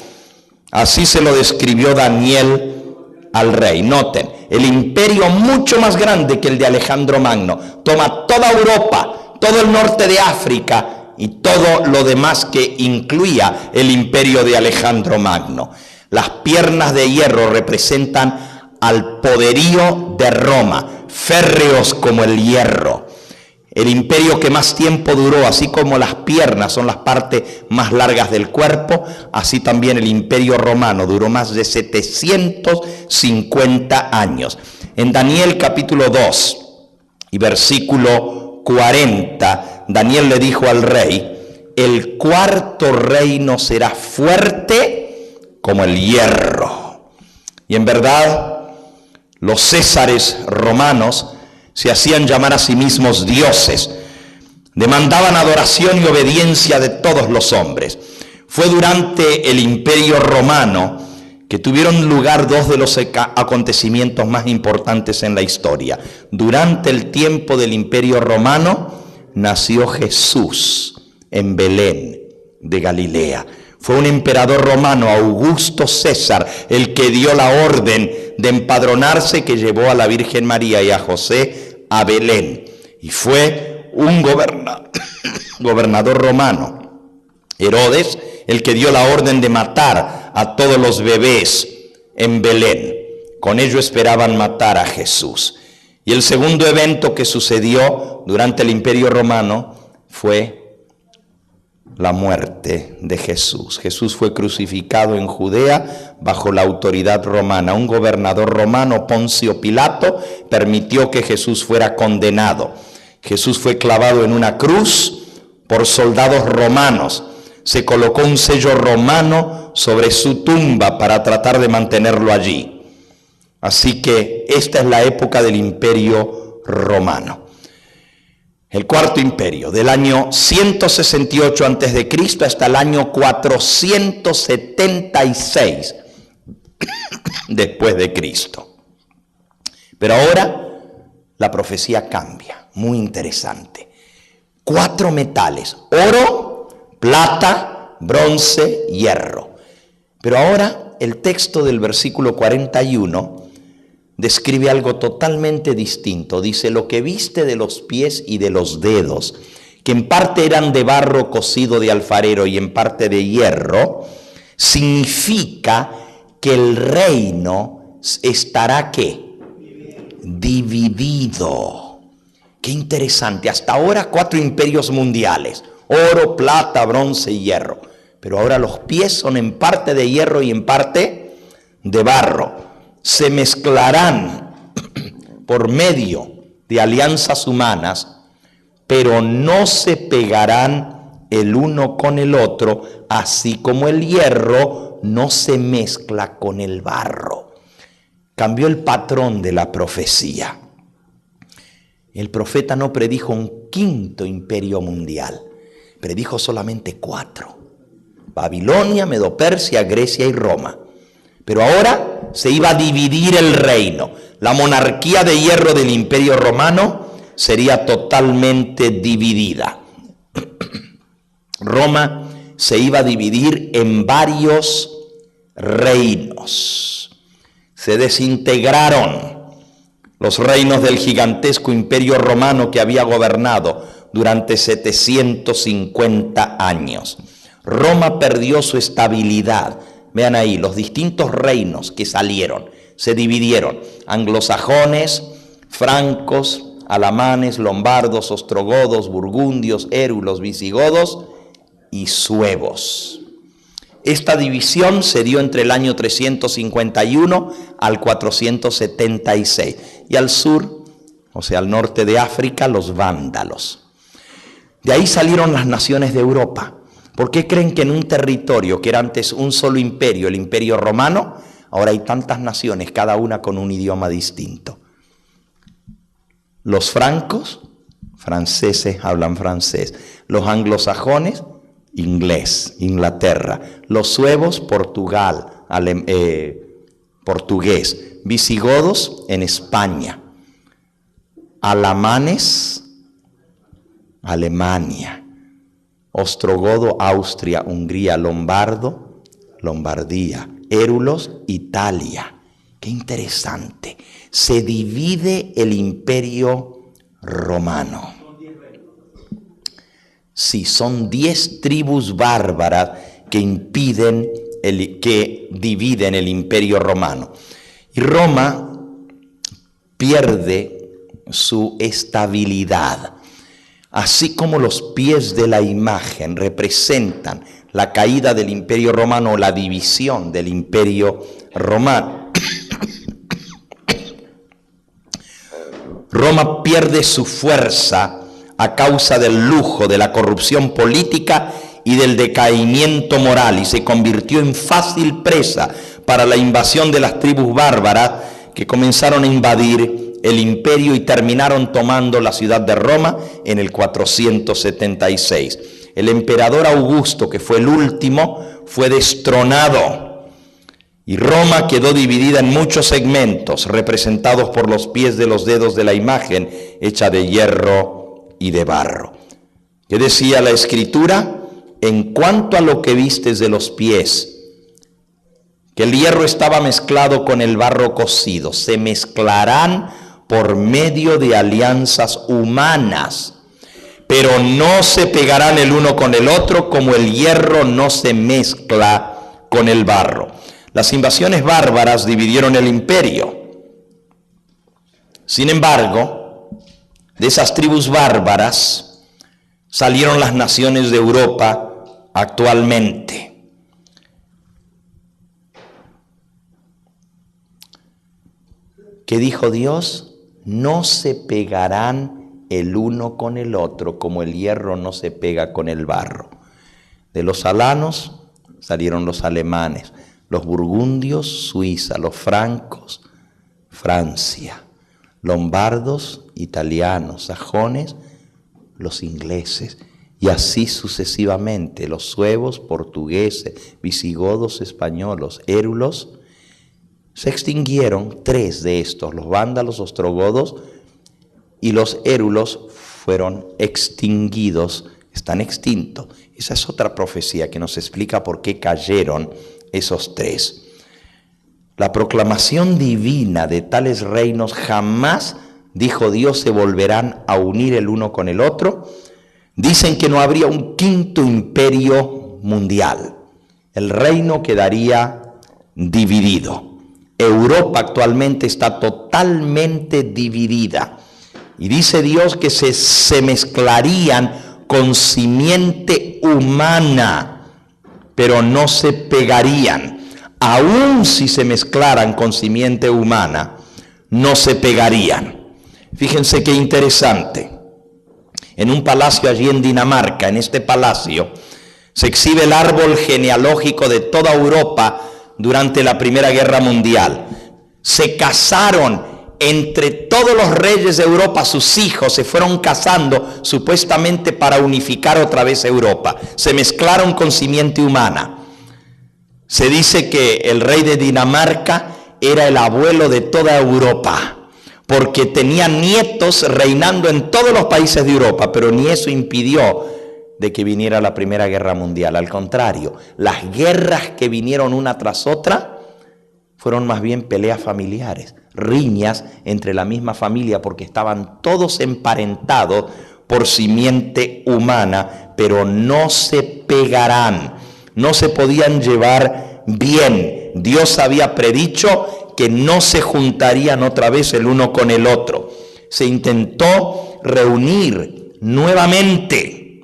Así se lo describió Daniel al rey. Noten, el imperio mucho más grande que el de Alejandro Magno toma toda Europa, todo el norte de África y todo lo demás que incluía el imperio de Alejandro Magno. Las piernas de hierro representan al poderío de Roma, férreos como el hierro. El imperio que más tiempo duró, así como las piernas son las partes más largas del cuerpo, así también el imperio romano duró más de 750 años. En Daniel capítulo 2 y versículo 40, Daniel le dijo al rey: el 4º reino será fuerte como el hierro. Y en verdad, los césares romanos se hacían llamar a sí mismos dioses, demandaban adoración y obediencia de todos los hombres. Fue durante el imperio romano que tuvieron lugar 2 de los acontecimientos más importantes en la historia. Durante el tiempo del imperio romano nació Jesús en Belén de Galilea. Fue un emperador romano, Augusto César, el que dio la orden de empadronarse, que llevó a la Virgen María y a José a Belén. Y fue un gobernador romano, Herodes, el que dio la orden de matar a todos los bebés en Belén. Con ello esperaban matar a Jesús. Y el segundo evento que sucedió durante el imperio romano fue la muerte de Jesús. Jesús fue crucificado en Judea bajo la autoridad romana. Un gobernador romano, Poncio Pilato, permitió que Jesús fuera condenado. Jesús fue clavado en una cruz por soldados romanos. Se colocó un sello romano sobre su tumba para tratar de mantenerlo allí. Así que esta es la época del imperio romano. El 4º imperio, del año 168 a.C. hasta el año 476 después de Cristo. Pero ahora la profecía cambia, muy interesante. 4 metales: oro, plata, bronce, hierro. Pero ahora el texto del versículo 41 describe algo totalmente distinto. Dice: lo que viste de los pies y de los dedos, que en parte eran de barro cocido de alfarero y en parte de hierro, significa que el reino estará ¿qué? Dividido. Qué interesante. Hasta ahora 4 imperios mundiales: oro, plata, bronce y hierro. Pero ahora los pies son en parte de hierro y en parte de barro. Se mezclarán por medio de alianzas humanas, pero no se pegarán el uno con el otro, así como el hierro no se mezcla con el barro. Cambió el patrón de la profecía. El profeta no predijo un 5º imperio mundial, predijo solamente 4: Babilonia, Medo-Persia, Grecia y Roma. Pero ahora se iba a dividir el reino. La monarquía de hierro del imperio romano sería totalmente dividida. Roma se iba a dividir en varios reinos. Se desintegraron los reinos del gigantesco imperio romano que había gobernado durante 750 años. Roma perdió su estabilidad. Vean ahí, los distintos reinos que salieron, se dividieron: anglosajones, francos, alamanes, lombardos, ostrogodos, burgundios, érulos, visigodos y suevos. Esta división se dio entre el año 351 al 476. Y al sur, o sea, al norte de África, los vándalos. De ahí salieron las naciones de Europa. ¿Por qué creen que en un territorio que era antes un solo imperio, el Imperio Romano, ahora hay tantas naciones, cada una con un idioma distinto? Los francos, franceses, hablan francés. Los anglosajones, inglés, Inglaterra. Los suevos, portugués. Visigodos, en España. Alamanes, Alemania. Ostrogodo, Austria, Hungría. Lombardo, Lombardía. Érulos, Italia. Qué interesante. Se divide el Imperio Romano. Sí, son 10 tribus bárbaras que dividen el Imperio Romano. Y Roma pierde su estabilidad. Así como los pies de la imagen representan la caída del Imperio Romano o la división del Imperio Romano, Roma pierde su fuerza a causa del lujo, de la corrupción política y del decaimiento moral, y se convirtió en fácil presa para la invasión de las tribus bárbaras que comenzaron a invadir el imperio y terminaron tomando la ciudad de Roma en el 476. El emperador Augusto, que fue el último, fue destronado y Roma quedó dividida en muchos segmentos, representados por los pies de los dedos de la imagen hecha de hierro y de barro. ¿Qué decía la Escritura? En cuanto a lo que vistes de los pies, que el hierro estaba mezclado con el barro cocido, se mezclarán por medio de alianzas humanas, pero no se pegarán el uno con el otro como el hierro no se mezcla con el barro. Las invasiones bárbaras dividieron el imperio. Sin embargo, de esas tribus bárbaras salieron las naciones de Europa actualmente. ¿Qué dijo Dios? No se pegarán el uno con el otro como el hierro no se pega con el barro. De los alanos salieron los alemanes, los burgundios, Suiza, los francos, Francia, lombardos, italianos, sajones, los ingleses, y así sucesivamente, los suevos, portugueses, visigodos, españoles, érulos. Se extinguieron 3 de estos, los vándalos, ostrogodos y los érulos fueron extinguidos, están extintos. Esa es otra profecía que nos explica por qué cayeron esos 3. La proclamación divina de tales reinos jamás, dijo Dios, se volverán a unir el uno con el otro. Dicen que no habría un quinto imperio mundial. El reino quedaría dividido. Europa actualmente está totalmente dividida. Y dice Dios que se mezclarían con simiente humana, pero no se pegarían. Aun si se mezclaran con simiente humana, no se pegarían. Fíjense qué interesante. En un palacio allí en Dinamarca, en este palacio, se exhibe el árbol genealógico de toda Europa durante la Primera Guerra Mundial. Se casaron entre todos los reyes de Europa, sus hijos se fueron casando supuestamente para unificar otra vez Europa. Se mezclaron con simiente humana. Se dice que el rey de Dinamarca era el abuelo de toda Europa, porque tenía nietos reinando en todos los países de Europa, pero ni eso impidió de que viniera la Primera Guerra Mundial. Al contrario, las guerras que vinieron una tras otra fueron más bien peleas familiares, riñas entre la misma familia, porque estaban todos emparentados por simiente humana, pero no se pegarán, no se podían llevar bien. Dios había predicho que no se juntarían otra vez el uno con el otro. Se intentó reunir nuevamente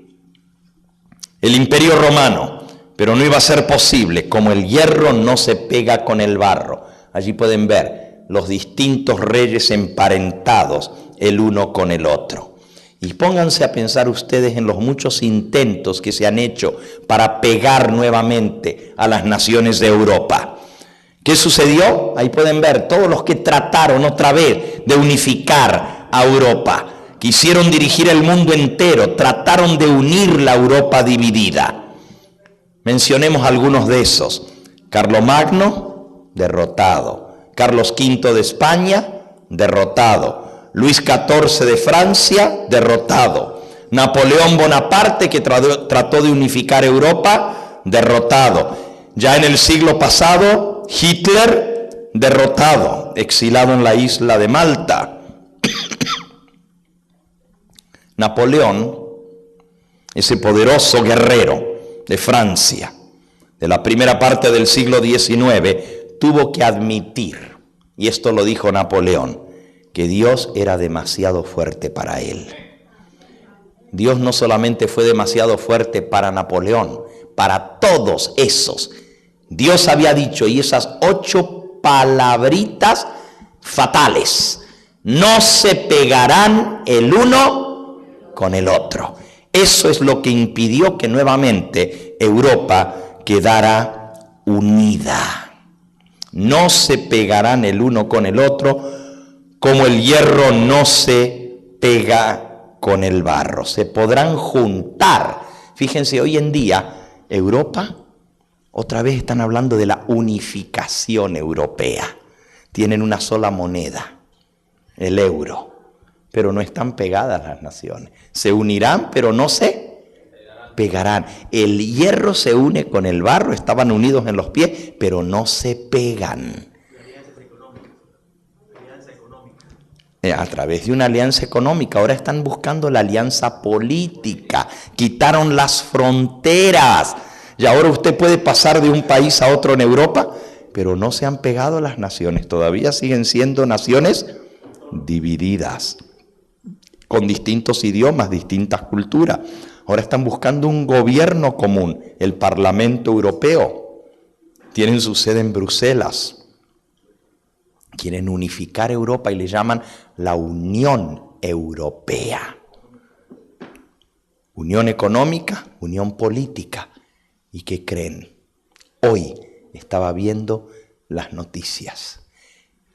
el Imperio Romano, pero no iba a ser posible, como el hierro no se pega con el barro. Allí pueden ver los distintos reyes emparentados el uno con el otro. Y pónganse a pensar ustedes en los muchos intentos que se han hecho para pegar nuevamente a las naciones de Europa. ¿Qué sucedió? Ahí pueden ver todos los que trataron otra vez de unificar a Europa. Quisieron dirigir el mundo entero, trataron de unir la Europa dividida. Mencionemos algunos de esos. Carlomagno, derrotado. Carlos V de España, derrotado. Luis XIV de Francia, derrotado. Napoleón Bonaparte, que trató de unificar Europa, derrotado. Ya en el siglo pasado, Hitler, derrotado, exilado en la isla de Malta. Napoleón, ese poderoso guerrero de Francia, de la primera parte del siglo XIX, tuvo que admitir, y esto lo dijo Napoleón, que Dios era demasiado fuerte para él. Dios no solamente fue demasiado fuerte para Napoleón, para todos esos. Dios había dicho, y esas 8 palabritas fatales, no se pegarán el uno con el otro. Eso es lo que impidió que nuevamente Europa quedara unida. No se pegarán el uno con el otro, como el hierro no se pega con el barro. Se podrán juntar. Fíjense, hoy en día, Europa, otra vez están hablando de la unificación europea. Tienen una sola moneda, el euro. Pero no están pegadas las naciones. Se unirán, pero no se pegarán. El hierro se une con el barro, estaban unidos en los pies, pero no se pegan. A través de una alianza económica, ahora están buscando la alianza política. Quitaron las fronteras. Y ahora usted puede pasar de un país a otro en Europa, pero no se han pegado las naciones. Todavía siguen siendo naciones divididas, con distintos idiomas, distintas culturas. Ahora están buscando un gobierno común, el Parlamento Europeo. Tienen su sede en Bruselas. Quieren unificar Europa y le llaman la Unión Europea. Unión económica, unión política. ¿Y qué creen? Hoy estaba viendo las noticias.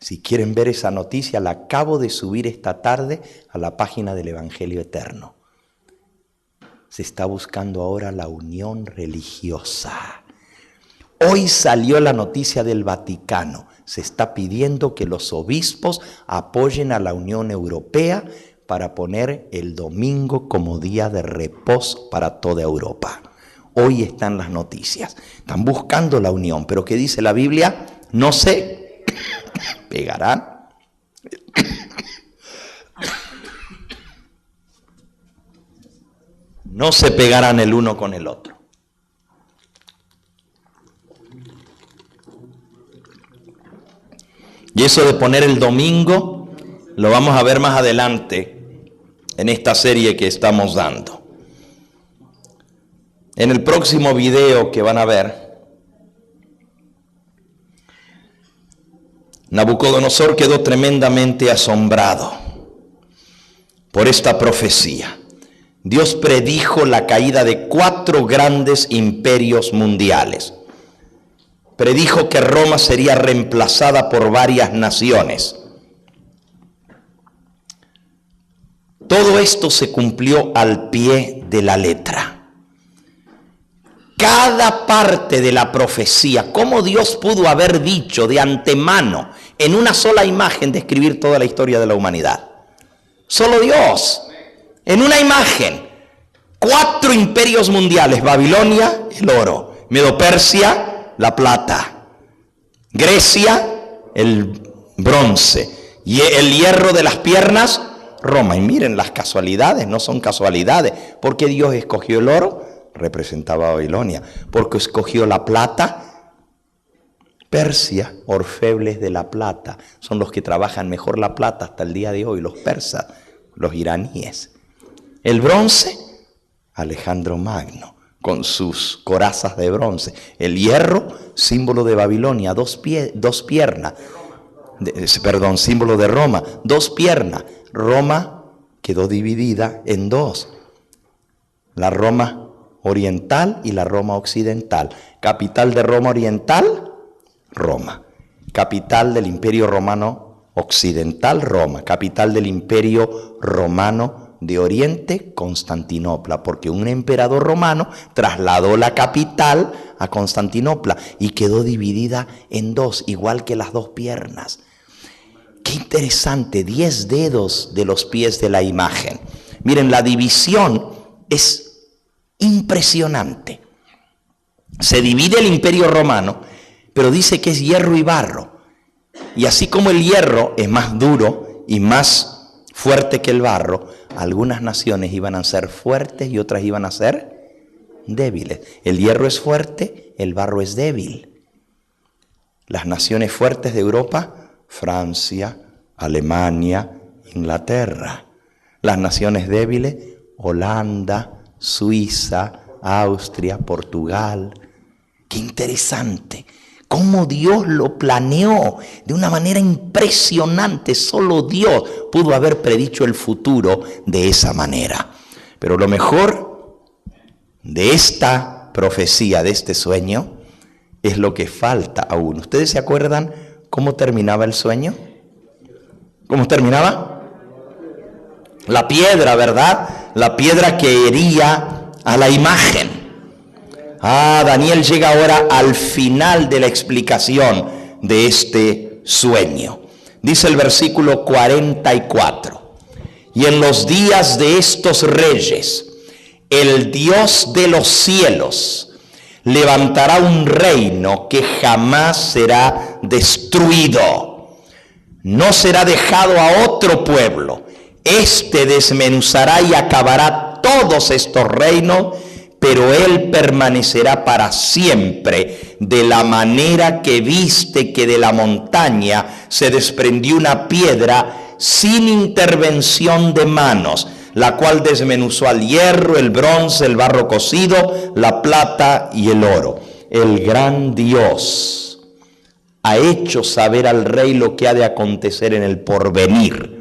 Si quieren ver esa noticia, la acabo de subir esta tarde a la página del Evangelio Eterno. Se está buscando ahora la unión religiosa. Hoy salió la noticia del Vaticano. Se está pidiendo que los obispos apoyen a la Unión Europea para poner el domingo como día de reposo para toda Europa. Hoy están las noticias. Están buscando la unión, pero ¿qué dice la Biblia? No se pegarán. No se pegarán el uno con el otro. Y eso de poner el domingo lo vamos a ver más adelante en esta serie que estamos dando. En el próximo video que van a ver, Nabucodonosor quedó tremendamente asombrado por esta profecía. Dios predijo la caída de 4 grandes imperios mundiales. Predijo que Roma sería reemplazada por varias naciones. Todo esto se cumplió al pie de la letra. Cada parte de la profecía, cómo Dios pudo haber dicho de antemano, en una sola imagen, describir toda la historia de la humanidad. Solo Dios, en una imagen. 4 imperios mundiales: Babilonia, el oro; Medo-Persia, la plata; Grecia, el bronce; y el hierro de las piernas, Roma. Y miren las casualidades, no son casualidades. ¿Por qué Dios escogió el oro? Representaba a Babilonia. Porque escogió la plata, Persia, orfebres de la plata. Son los que trabajan mejor la plata hasta el día de hoy, los persas, los iraníes. El bronce, Alejandro Magno. con sus corazas de bronce. El hierro, símbolo de Babilonia, dos piernas. Símbolo de Roma, dos piernas. Roma quedó dividida en dos. La Roma oriental y la Roma occidental. Capital de Roma oriental, Roma. Capital del Imperio Romano occidental, Roma. Capital del Imperio Romano de Oriente, Constantinopla, porque un emperador romano trasladó la capital a Constantinopla y quedó dividida en dos, igual que las dos piernas. Qué interesante, 10 dedos de los pies de la imagen. Miren, la división es impresionante. Se divide el Imperio Romano, pero dice que es hierro y barro. Y así como el hierro es más duro y más fuerte que el barro, algunas naciones iban a ser fuertes y otras iban a ser débiles. El hierro es fuerte, el barro es débil. Las naciones fuertes de Europa, Francia, Alemania, Inglaterra. Las naciones débiles, Holanda, Suiza, Austria, Portugal. Qué interesante. Cómo Dios lo planeó de una manera impresionante. Solo Dios pudo haber predicho el futuro de esa manera. Pero lo mejor de esta profecía, de este sueño, es lo que falta aún. ¿Ustedes se acuerdan cómo terminaba el sueño? ¿Cómo terminaba? La piedra, ¿verdad? La piedra que hería a la imagen. Daniel llega ahora al final de la explicación de este sueño. Dice el versículo 44. Y en los días de estos reyes, el Dios de los cielos levantará un reino que jamás será destruido. No será dejado a otro pueblo. Este desmenuzará y acabará todos estos reinos, pero él permanecerá para siempre, de la manera que viste que de la montaña se desprendió una piedra sin intervención de manos, la cual desmenuzó al hierro, el bronce, el barro cocido, la plata y el oro. El gran Dios ha hecho saber al rey lo que ha de acontecer en el porvenir.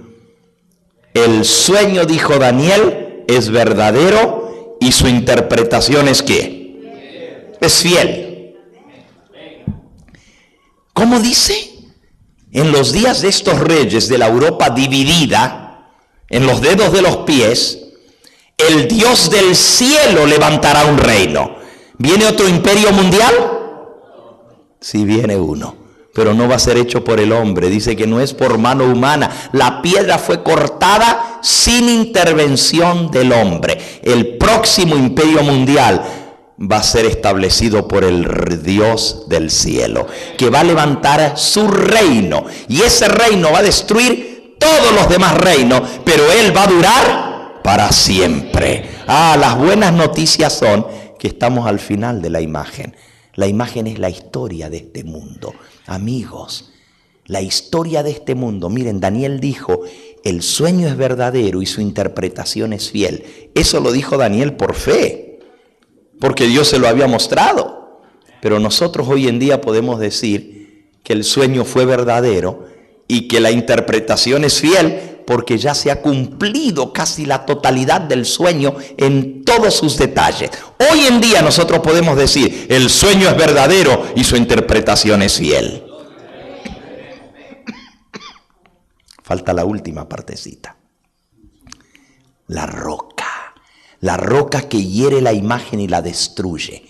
El sueño, dijo Daniel, es verdadero, y su interpretación es ¿qué? Es fiel. ¿Cómo dice? En los días de estos reyes de la Europa dividida, en los dedos de los pies, el Dios del cielo levantará un reino. ¿Viene otro imperio mundial? Sí, viene uno, pero no va a ser hecho por el hombre. Dice que no es por mano humana. La piedra fue cortada sin intervención del hombre. El próximo imperio mundial va a ser establecido por el Dios del cielo, que va a levantar su reino. Y ese reino va a destruir todos los demás reinos, pero él va a durar para siempre. Las buenas noticias son que estamos al final de la imagen. La imagen es la historia de este mundo. Amigos, la historia de este mundo. Miren, Daniel dijo, el sueño es verdadero y su interpretación es fiel. Eso lo dijo Daniel por fe, porque Dios se lo había mostrado. Pero nosotros hoy en día podemos decir que el sueño fue verdadero y que la interpretación es fiel, porque ya se ha cumplido casi la totalidad del sueño en todos sus detalles. Hoy en día nosotros podemos decir, el sueño es verdadero y su interpretación es fiel. Falta la última partecita. La roca que hiere la imagen y la destruye.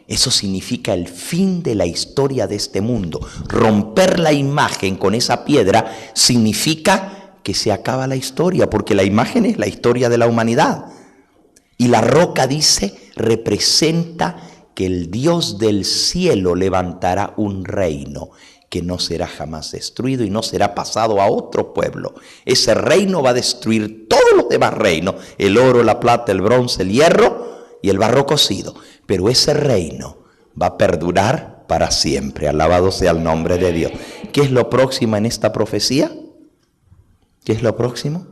Eso significa el fin de la historia de este mundo. Romper la imagen con esa piedra significa que se acaba la historia, porque la imagen es la historia de la humanidad. Y la roca, dice, representa que el Dios del cielo levantará un reino que no será jamás destruido y no será pasado a otro pueblo. Ese reino va a destruir todos los demás reinos, el oro, la plata, el bronce, el hierro y el barro cocido. Pero ese reino va a perdurar para siempre. Alabado sea el nombre de Dios. ¿Qué es lo próximo en esta profecía? ¿Qué es lo próximo?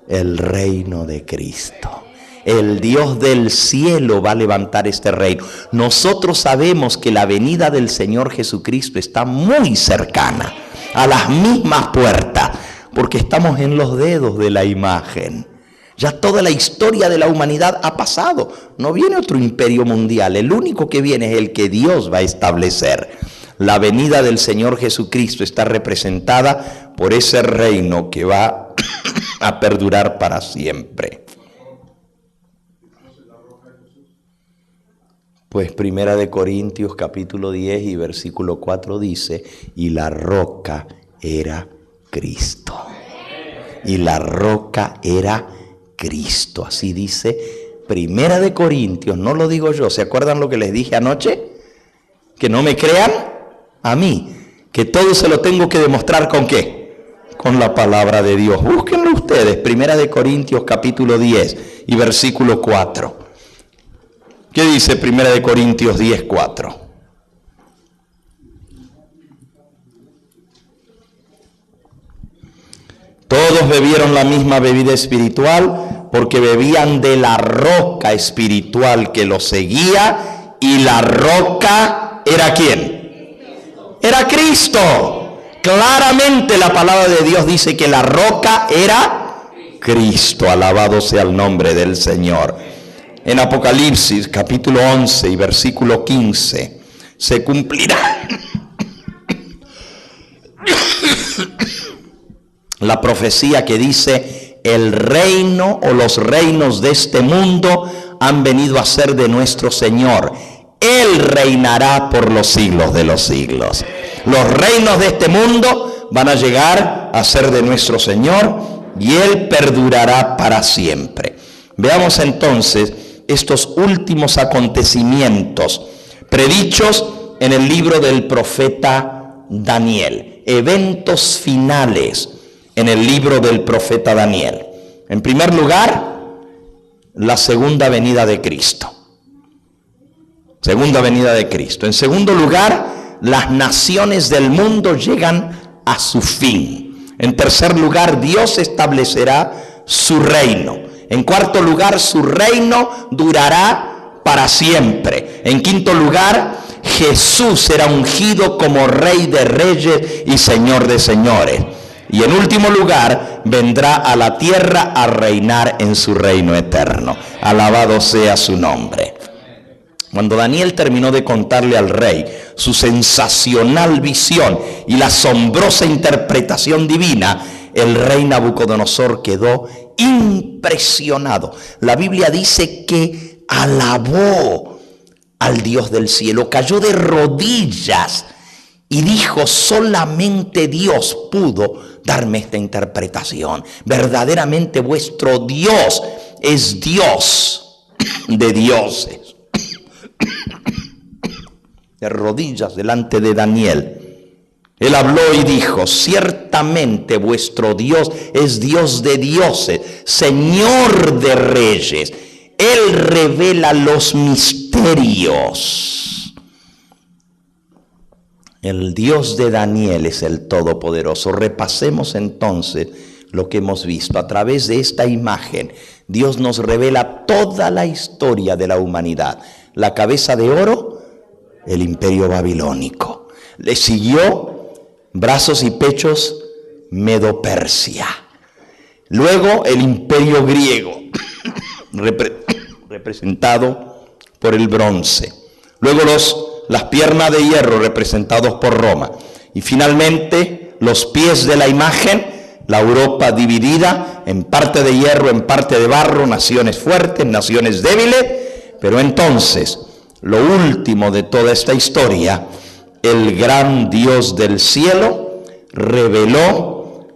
El reino de Cristo. El Dios del cielo va a levantar este reino. Nosotros sabemos que la venida del Señor Jesucristo está muy cercana, a las mismas puertas, porque estamos en los dedos de la imagen. Ya toda la historia de la humanidad ha pasado. No viene otro imperio mundial. El único que viene es el que Dios va a establecer. La venida del Señor Jesucristo está representada por ese reino que va a perdurar para siempre. Pues 1 Corintios capítulo 10 y versículo 4 dice, y la roca era Cristo. Y la roca era Cristo. Así dice 1 Corintios, no lo digo yo. ¿Se acuerdan lo que les dije anoche? Que no me crean a mí, que todo se lo tengo que demostrar ¿con qué? Con la palabra de Dios. Búsquenlo ustedes, 1 Corintios capítulo 10 y versículo 4. ¿Qué dice 1 Corintios 10, 4? Todos bebieron la misma bebida espiritual porque bebían de la roca espiritual que los seguía, y la roca era ¿quién? Era Cristo. Claramente la palabra de Dios dice que la roca era Cristo. Alabado sea el nombre del Señor. En Apocalipsis capítulo 11 y versículo 15 se cumplirá la profecía que dice: el reino o los reinos de este mundo han venido a ser de nuestro Señor. Él reinará por los siglos de los siglos. Los reinos de este mundo van a llegar a ser de nuestro Señor y Él perdurará para siempre. Veamos entonces estos últimos acontecimientos predichos en el libro del profeta Daniel. Eventos finales en el libro del profeta Daniel. En primer lugar, la segunda venida de Cristo. Segunda venida de Cristo. En segundo lugar, las naciones del mundo llegan a su fin. En tercer lugar, Dios establecerá su reino. En cuarto lugar, su reino durará para siempre. En quinto lugar, Jesús será ungido como Rey de Reyes y Señor de Señores. Y en último lugar, vendrá a la tierra a reinar en su reino eterno. Alabado sea su nombre. Cuando Daniel terminó de contarle al rey su sensacional visión y la asombrosa interpretación divina, el rey Nabucodonosor quedó impresionado. La Biblia dice que alabó al Dios del cielo, cayó de rodillas y dijo: solamente Dios pudo darme esta interpretación. Verdaderamente vuestro Dios es Dios de dioses. De rodillas delante de Daniel, él habló y dijo: ciertamente vuestro Dios es Dios de dioses, Señor de reyes. Él revela los misterios. El Dios de Daniel es el Todopoderoso. Repasemos entonces lo que hemos visto. A través de esta imagen, Dios nos revela toda la historia de la humanidad. La cabeza de oro, el imperio babilónico. Le siguió brazos y pechos, Medo-Persia. Luego el imperio griego, representado por el bronce. Luego las piernas de hierro, representados por Roma. Y finalmente los pies de la imagen, la Europa dividida en parte de hierro, en parte de barro, naciones fuertes, naciones débiles. Pero entonces, lo último de toda esta historia, el gran Dios del cielo reveló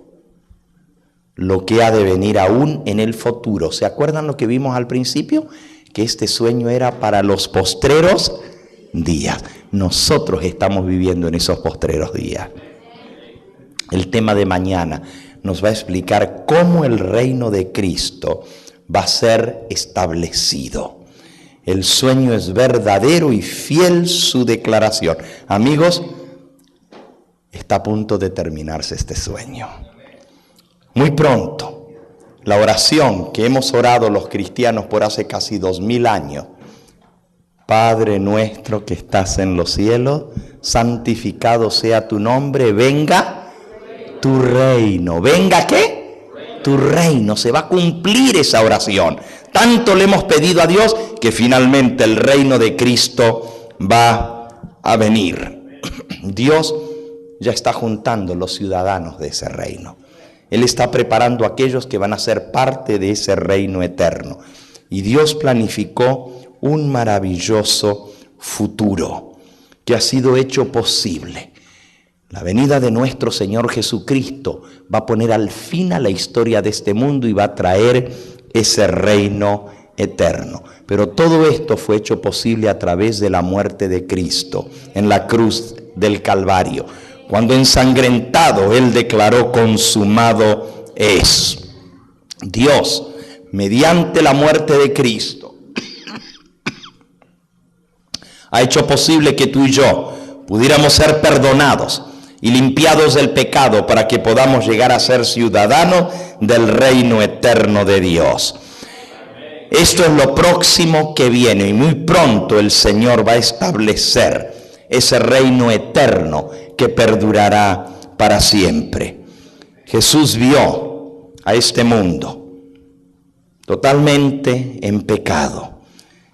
lo que ha de venir aún en el futuro. ¿Se acuerdan lo que vimos al principio? Que este sueño era para los postreros días. Nosotros estamos viviendo en esos postreros días. El tema de mañana nos va a explicar cómo el reino de Cristo va a ser establecido. El sueño es verdadero y fiel su declaración. Amigos, está a punto de terminarse este sueño. Muy pronto, La oración que hemos orado los cristianos por hace casi 2000 años. Padre nuestro que estás en los cielos, santificado sea tu nombre, venga tu reino. ¿Venga qué? Tu reino. Se va a cumplir esa oración. Tanto le hemos pedido a Dios que finalmente el reino de Cristo va a venir. Dios ya está juntando los ciudadanos de ese reino. Él está preparando a aquellos que van a ser parte de ese reino eterno. Y Dios planificó un maravilloso futuro que ha sido hecho posible. La venida de nuestro Señor Jesucristo va a poner al fin a la historia de este mundo y va a traer ese reino eterno. Pero todo esto fue hecho posible a través de la muerte de Cristo en la cruz del Calvario. Cuando ensangrentado Él declaró: consumado es. Dios, mediante la muerte de Cristo, ha hecho posible que tú y yo pudiéramos ser perdonados y limpiados del pecado para que podamos llegar a ser ciudadanos del reino eterno de Dios. Esto es lo próximo que viene y muy pronto el Señor va a establecer ese reino eterno que perdurará para siempre. Jesús vio a este mundo totalmente en pecado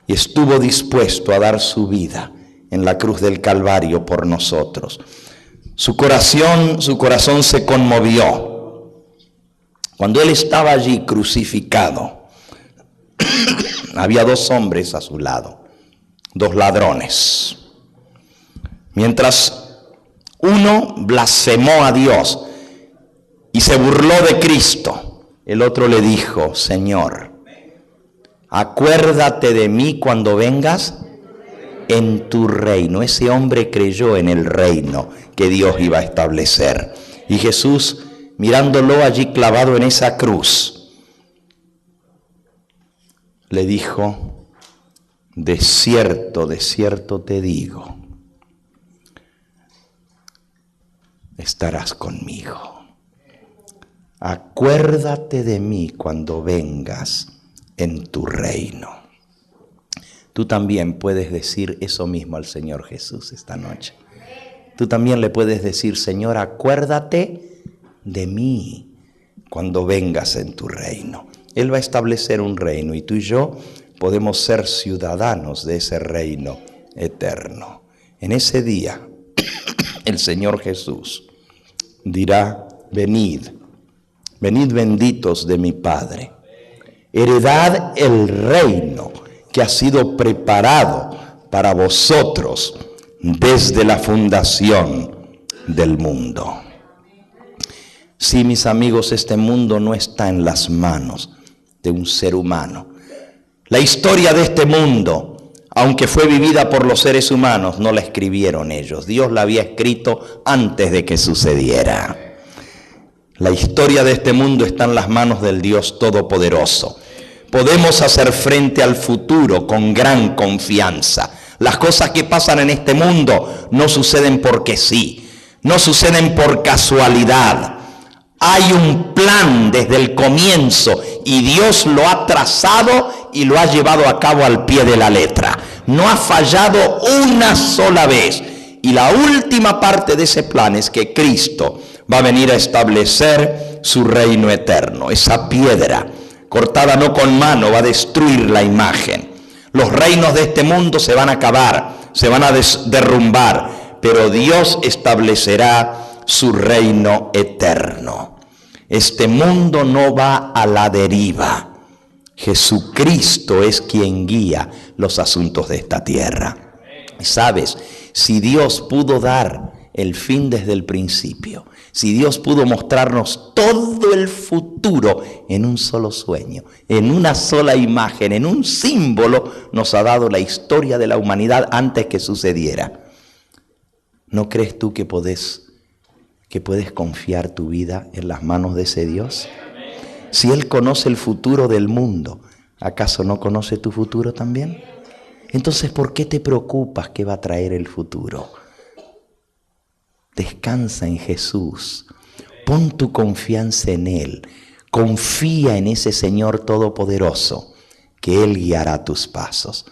y estuvo dispuesto a dar su vida en la cruz del Calvario por nosotros. Su corazón se conmovió cuando Él estaba allí crucificado. Había dos hombres a su lado, dos ladrones. Mientras uno blasfemó a Dios y se burló de Cristo, el otro le dijo: Señor, acuérdate de mí cuando vengas en tu reino. Ese hombre creyó en el reino que Dios iba a establecer. Y Jesús, mirándolo allí clavado en esa cruz, le dijo: de cierto te digo, estarás conmigo. Acuérdate de mí cuando vengas en tu reino. Tú también puedes decir eso mismo al Señor Jesús esta noche. Tú también le puedes decir: Señor, acuérdate de mí cuando vengas en tu reino. Él va a establecer un reino y tú y yo podemos ser ciudadanos de ese reino eterno. En ese día, el Señor Jesús dirá: venid, venid benditos de mi Padre, heredad el reino que ha sido preparado para vosotros desde la fundación del mundo. Sí, mis amigos, este mundo no está en las manos de un ser humano. La historia de este mundo, aunque fue vivida por los seres humanos, no la escribieron ellos. Dios la había escrito antes de que sucediera. La historia de este mundo está en las manos del Dios Todopoderoso. Podemos hacer frente al futuro con gran confianza. Las cosas que pasan en este mundo no suceden porque sí, no suceden por casualidad. Hay un plan desde el comienzo y Dios lo ha trazado y lo ha llevado a cabo al pie de la letra. No ha fallado una sola vez. Y la última parte de ese plan es que Cristo va a venir a establecer su reino eterno. Esa piedra cortada no con mano va a destruir la imagen. Los reinos de este mundo se van a acabar, se van a derrumbar, pero Dios establecerá su reino eterno. Este mundo no va a la deriva. Jesucristo es quien guía los asuntos de esta tierra. ¿Sabes? Si Dios pudo dar el fin desde el principio, si Dios pudo mostrarnos todo el futuro en un solo sueño, en una sola imagen, en un símbolo, nos ha dado la historia de la humanidad antes que sucediera. ¿No crees tú que puedes confiar tu vida en las manos de ese Dios? Si Él conoce el futuro del mundo, ¿acaso no conoce tu futuro también? Entonces, ¿por qué te preocupas qué va a traer el futuro? Descansa en Jesús, pon tu confianza en Él, Confía en ese Señor Todopoderoso, que Él guiará tus pasos.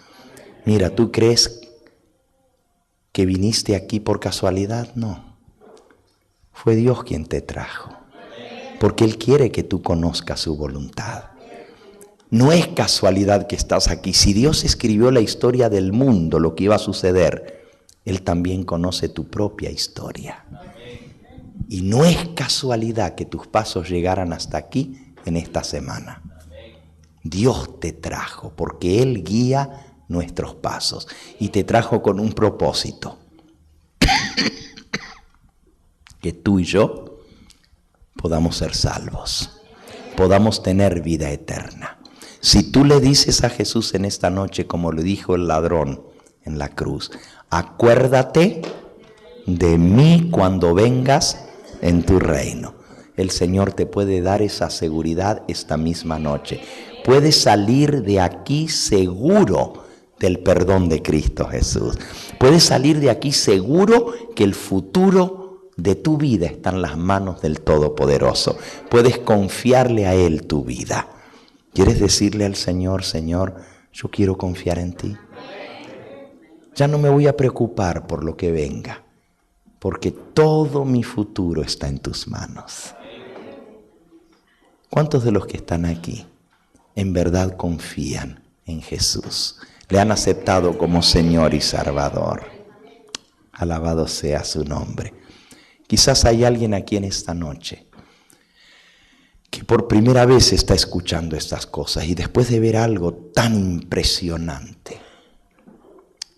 Mira, ¿tú crees que viniste aquí por casualidad? No. Fue Dios quien te trajo, porque Él quiere que tú conozcas su voluntad. No es casualidad que estás aquí. Si Dios escribió la historia del mundo, lo que iba a suceder, Él también conoce tu propia historia. Y no es casualidad que tus pasos llegaran hasta aquí en esta semana. Dios te trajo porque Él guía nuestros pasos y te trajo con un propósito. Que tú y yo podamos ser salvos, podamos tener vida eterna. Si tú le dices a Jesús en esta noche, como le dijo el ladrón en la cruz, acuérdate de mí cuando vengas en tu reino. El Señor te puede dar esa seguridad esta misma noche. Puedes salir de aquí seguro del perdón de Cristo Jesús. Puedes salir de aquí seguro que el futuro de tu vida está en las manos del Todopoderoso. Puedes confiarle a Él tu vida. ¿Quieres decirle al Señor, Señor, yo quiero confiar en ti? Ya no me voy a preocupar por lo que venga, porque todo mi futuro está en tus manos. ¿Cuántos de los que están aquí en verdad confían en Jesús? Le han aceptado como Señor y Salvador. Alabado sea su nombre. Quizás hay alguien aquí en esta noche que por primera vez está escuchando estas cosas y después de ver algo tan impresionante,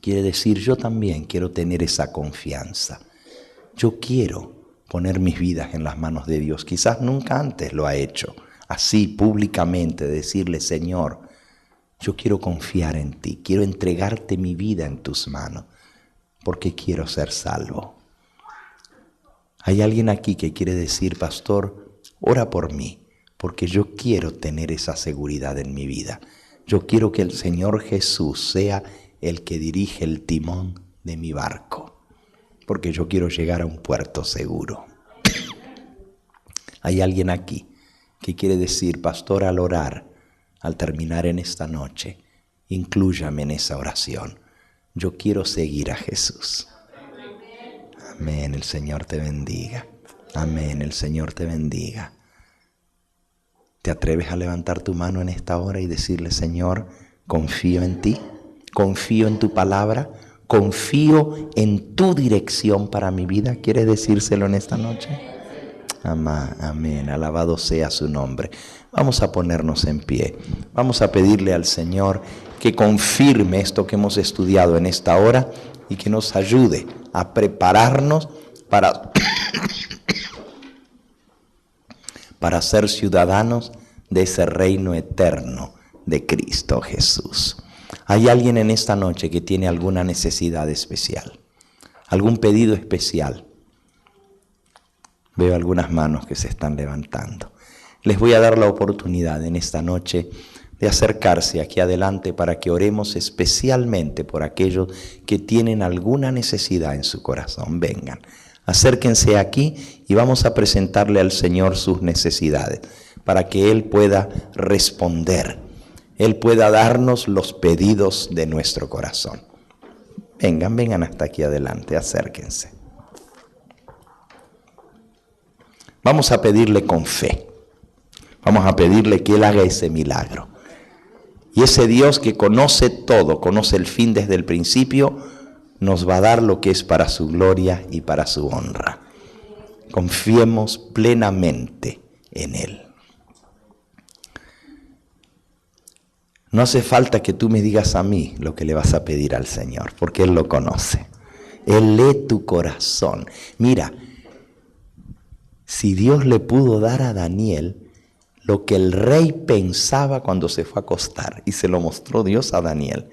quiere decir, yo también quiero tener esa confianza. Yo quiero poner mis vidas en las manos de Dios. Quizás nunca antes lo ha hecho, así públicamente, decirle, Señor, yo quiero confiar en ti, quiero entregarte mi vida en tus manos, porque quiero ser salvo. Hay alguien aquí que quiere decir, pastor, ora por mí, porque yo quiero tener esa seguridad en mi vida. Yo quiero que el Señor Jesús sea el que dirige el timón de mi barco, porque yo quiero llegar a un puerto seguro. Hay alguien aquí que quiere decir, pastor, al orar, al terminar en esta noche, inclúyame en esa oración. Yo quiero seguir a Jesús. Amén, el Señor te bendiga. Amén, el Señor te bendiga. ¿Te atreves a levantar tu mano en esta hora y decirle, Señor, confío en ti, confío en tu palabra, confío en tu dirección para mi vida? ¿Quieres decírselo en esta noche? Amén, alabado sea su nombre. Vamos a ponernos en pie. Vamos a pedirle al Señor que confirme esto que hemos estudiado en esta hora y que nos ayude a prepararnos para ser ciudadanos de ese reino eterno de Cristo Jesús. ¿Hay alguien en esta noche que tiene alguna necesidad especial? ¿Algún pedido especial? Veo algunas manos que se están levantando. Les voy a dar la oportunidad en esta noche de acercarse aquí adelante para que oremos especialmente por aquellos que tienen alguna necesidad en su corazón. Vengan, acérquense aquí y vamos a presentarle al Señor sus necesidades para que Él pueda responder, Él pueda darnos los pedidos de nuestro corazón. Vengan hasta aquí adelante, acérquense. Vamos a pedirle con fe, vamos a pedirle que Él haga ese milagro. Y ese Dios que conoce todo, conoce el fin desde el principio, nos va a dar lo que es para su gloria y para su honra. Confiemos plenamente en Él. No hace falta que tú me digas a mí lo que le vas a pedir al Señor, porque Él lo conoce. Él lee tu corazón. Mira, si Dios le pudo dar a Daniel lo que el rey pensaba cuando se fue a acostar, y se lo mostró Dios a Daniel,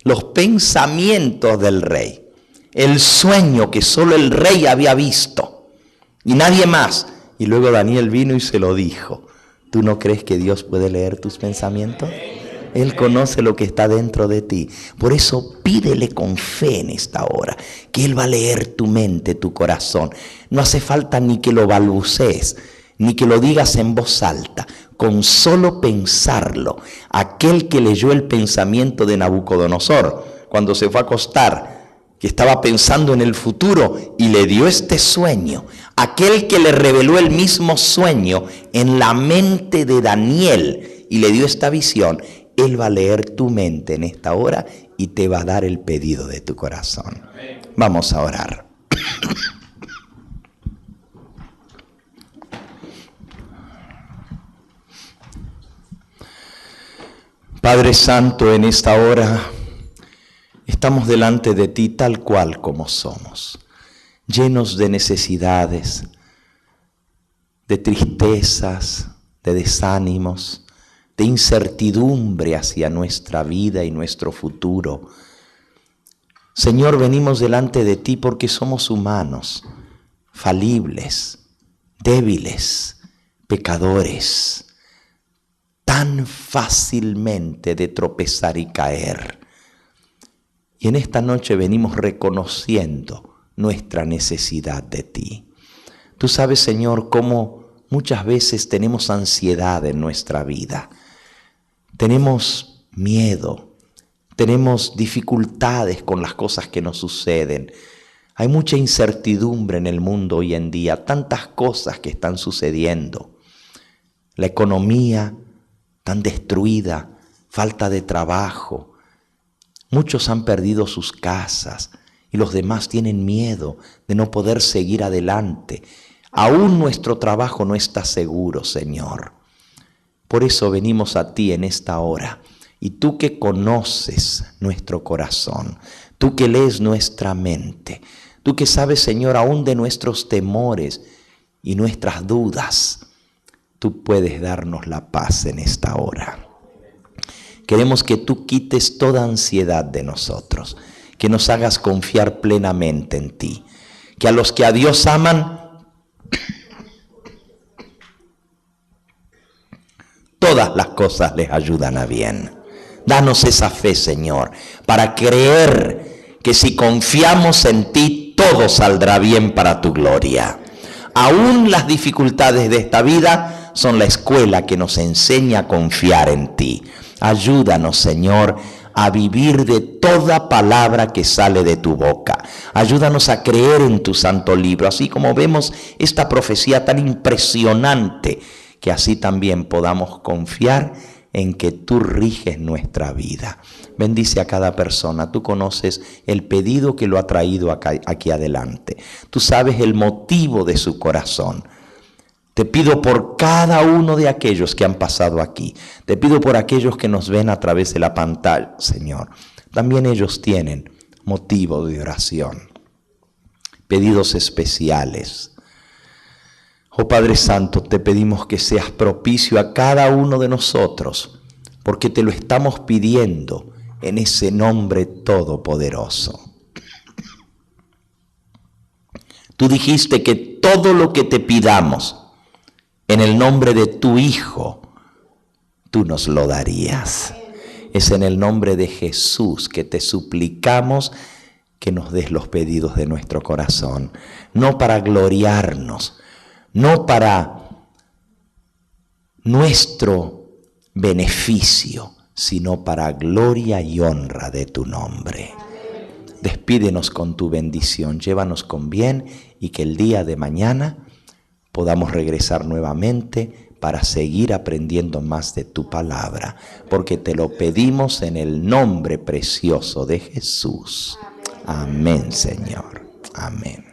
los pensamientos del rey, el sueño que solo el rey había visto y nadie más, y luego Daniel vino y se lo dijo. ¿Tú no crees que Dios puede leer tus pensamientos? Él conoce lo que está dentro de ti. Por eso pídele con fe en esta hora, que Él va a leer tu mente, tu corazón. No hace falta ni que lo balbucees, ni que lo digas en voz alta. con solo pensarlo. Aquel que leyó el pensamiento de Nabucodonosor cuando se fue a acostar, que estaba pensando en el futuro y le dio este sueño. Aquel que le reveló el mismo sueño en la mente de Daniel y le dio esta visión, él va a leer tu mente en esta hora y te va a dar el pedido de tu corazón. Vamos a orar. Padre Santo, en esta hora estamos delante de ti tal cual como somos, llenos de necesidades, de tristezas, de desánimos, de incertidumbre hacia nuestra vida y nuestro futuro. Señor, venimos delante de ti porque somos humanos, falibles, débiles, pecadores, tan fácilmente de tropezar y caer. Y en esta noche venimos reconociendo nuestra necesidad de ti. Tú sabes, Señor, cómo muchas veces tenemos ansiedad en nuestra vida. Tenemos miedo, tenemos dificultades con las cosas que nos suceden. Hay mucha incertidumbre en el mundo hoy en día, tantas cosas que están sucediendo. La economía tan destruida, falta de trabajo. Muchos han perdido sus casas y los demás tienen miedo de no poder seguir adelante. Aún nuestro trabajo no está seguro, Señor. Por eso venimos a ti en esta hora. Y tú que conoces nuestro corazón, tú que lees nuestra mente, tú que sabes, Señor, aún de nuestros temores y nuestras dudas, tú puedes darnos la paz en esta hora. Queremos que tú quites toda ansiedad de nosotros, que nos hagas confiar plenamente en ti, que a los que a Dios aman, todas las cosas les ayudan a bien. Danos esa fe, Señor, para creer que si confiamos en ti, todo saldrá bien para tu gloria. Aún las dificultades de esta vida son la escuela que nos enseña a confiar en ti. Ayúdanos, Señor, a vivir de toda palabra que sale de tu boca. Ayúdanos a creer en tu santo libro, así como vemos esta profecía tan impresionante, que así también podamos confiar en que tú riges nuestra vida. Bendice a cada persona. Tú conoces el pedido que lo ha traído aquí adelante. Tú sabes el motivo de su corazón. Te pido por cada uno de aquellos que han pasado aquí. Te pido por aquellos que nos ven a través de la pantalla, Señor. También ellos tienen motivo de oración, pedidos especiales. Oh Padre Santo, te pedimos que seas propicio a cada uno de nosotros, porque te lo estamos pidiendo en ese nombre todopoderoso. Tú dijiste que todo lo que te pidamos en el nombre de tu Hijo, tú nos lo darías. Es en el nombre de Jesús que te suplicamos que nos des los pedidos de nuestro corazón, no para gloriarnos, no para nuestro beneficio, sino para gloria y honra de tu nombre. Despídenos con tu bendición, llévanos con bien y que el día de mañana podamos regresar nuevamente para seguir aprendiendo más de tu palabra, porque te lo pedimos en el nombre precioso de Jesús. Amén, Señor. Amén.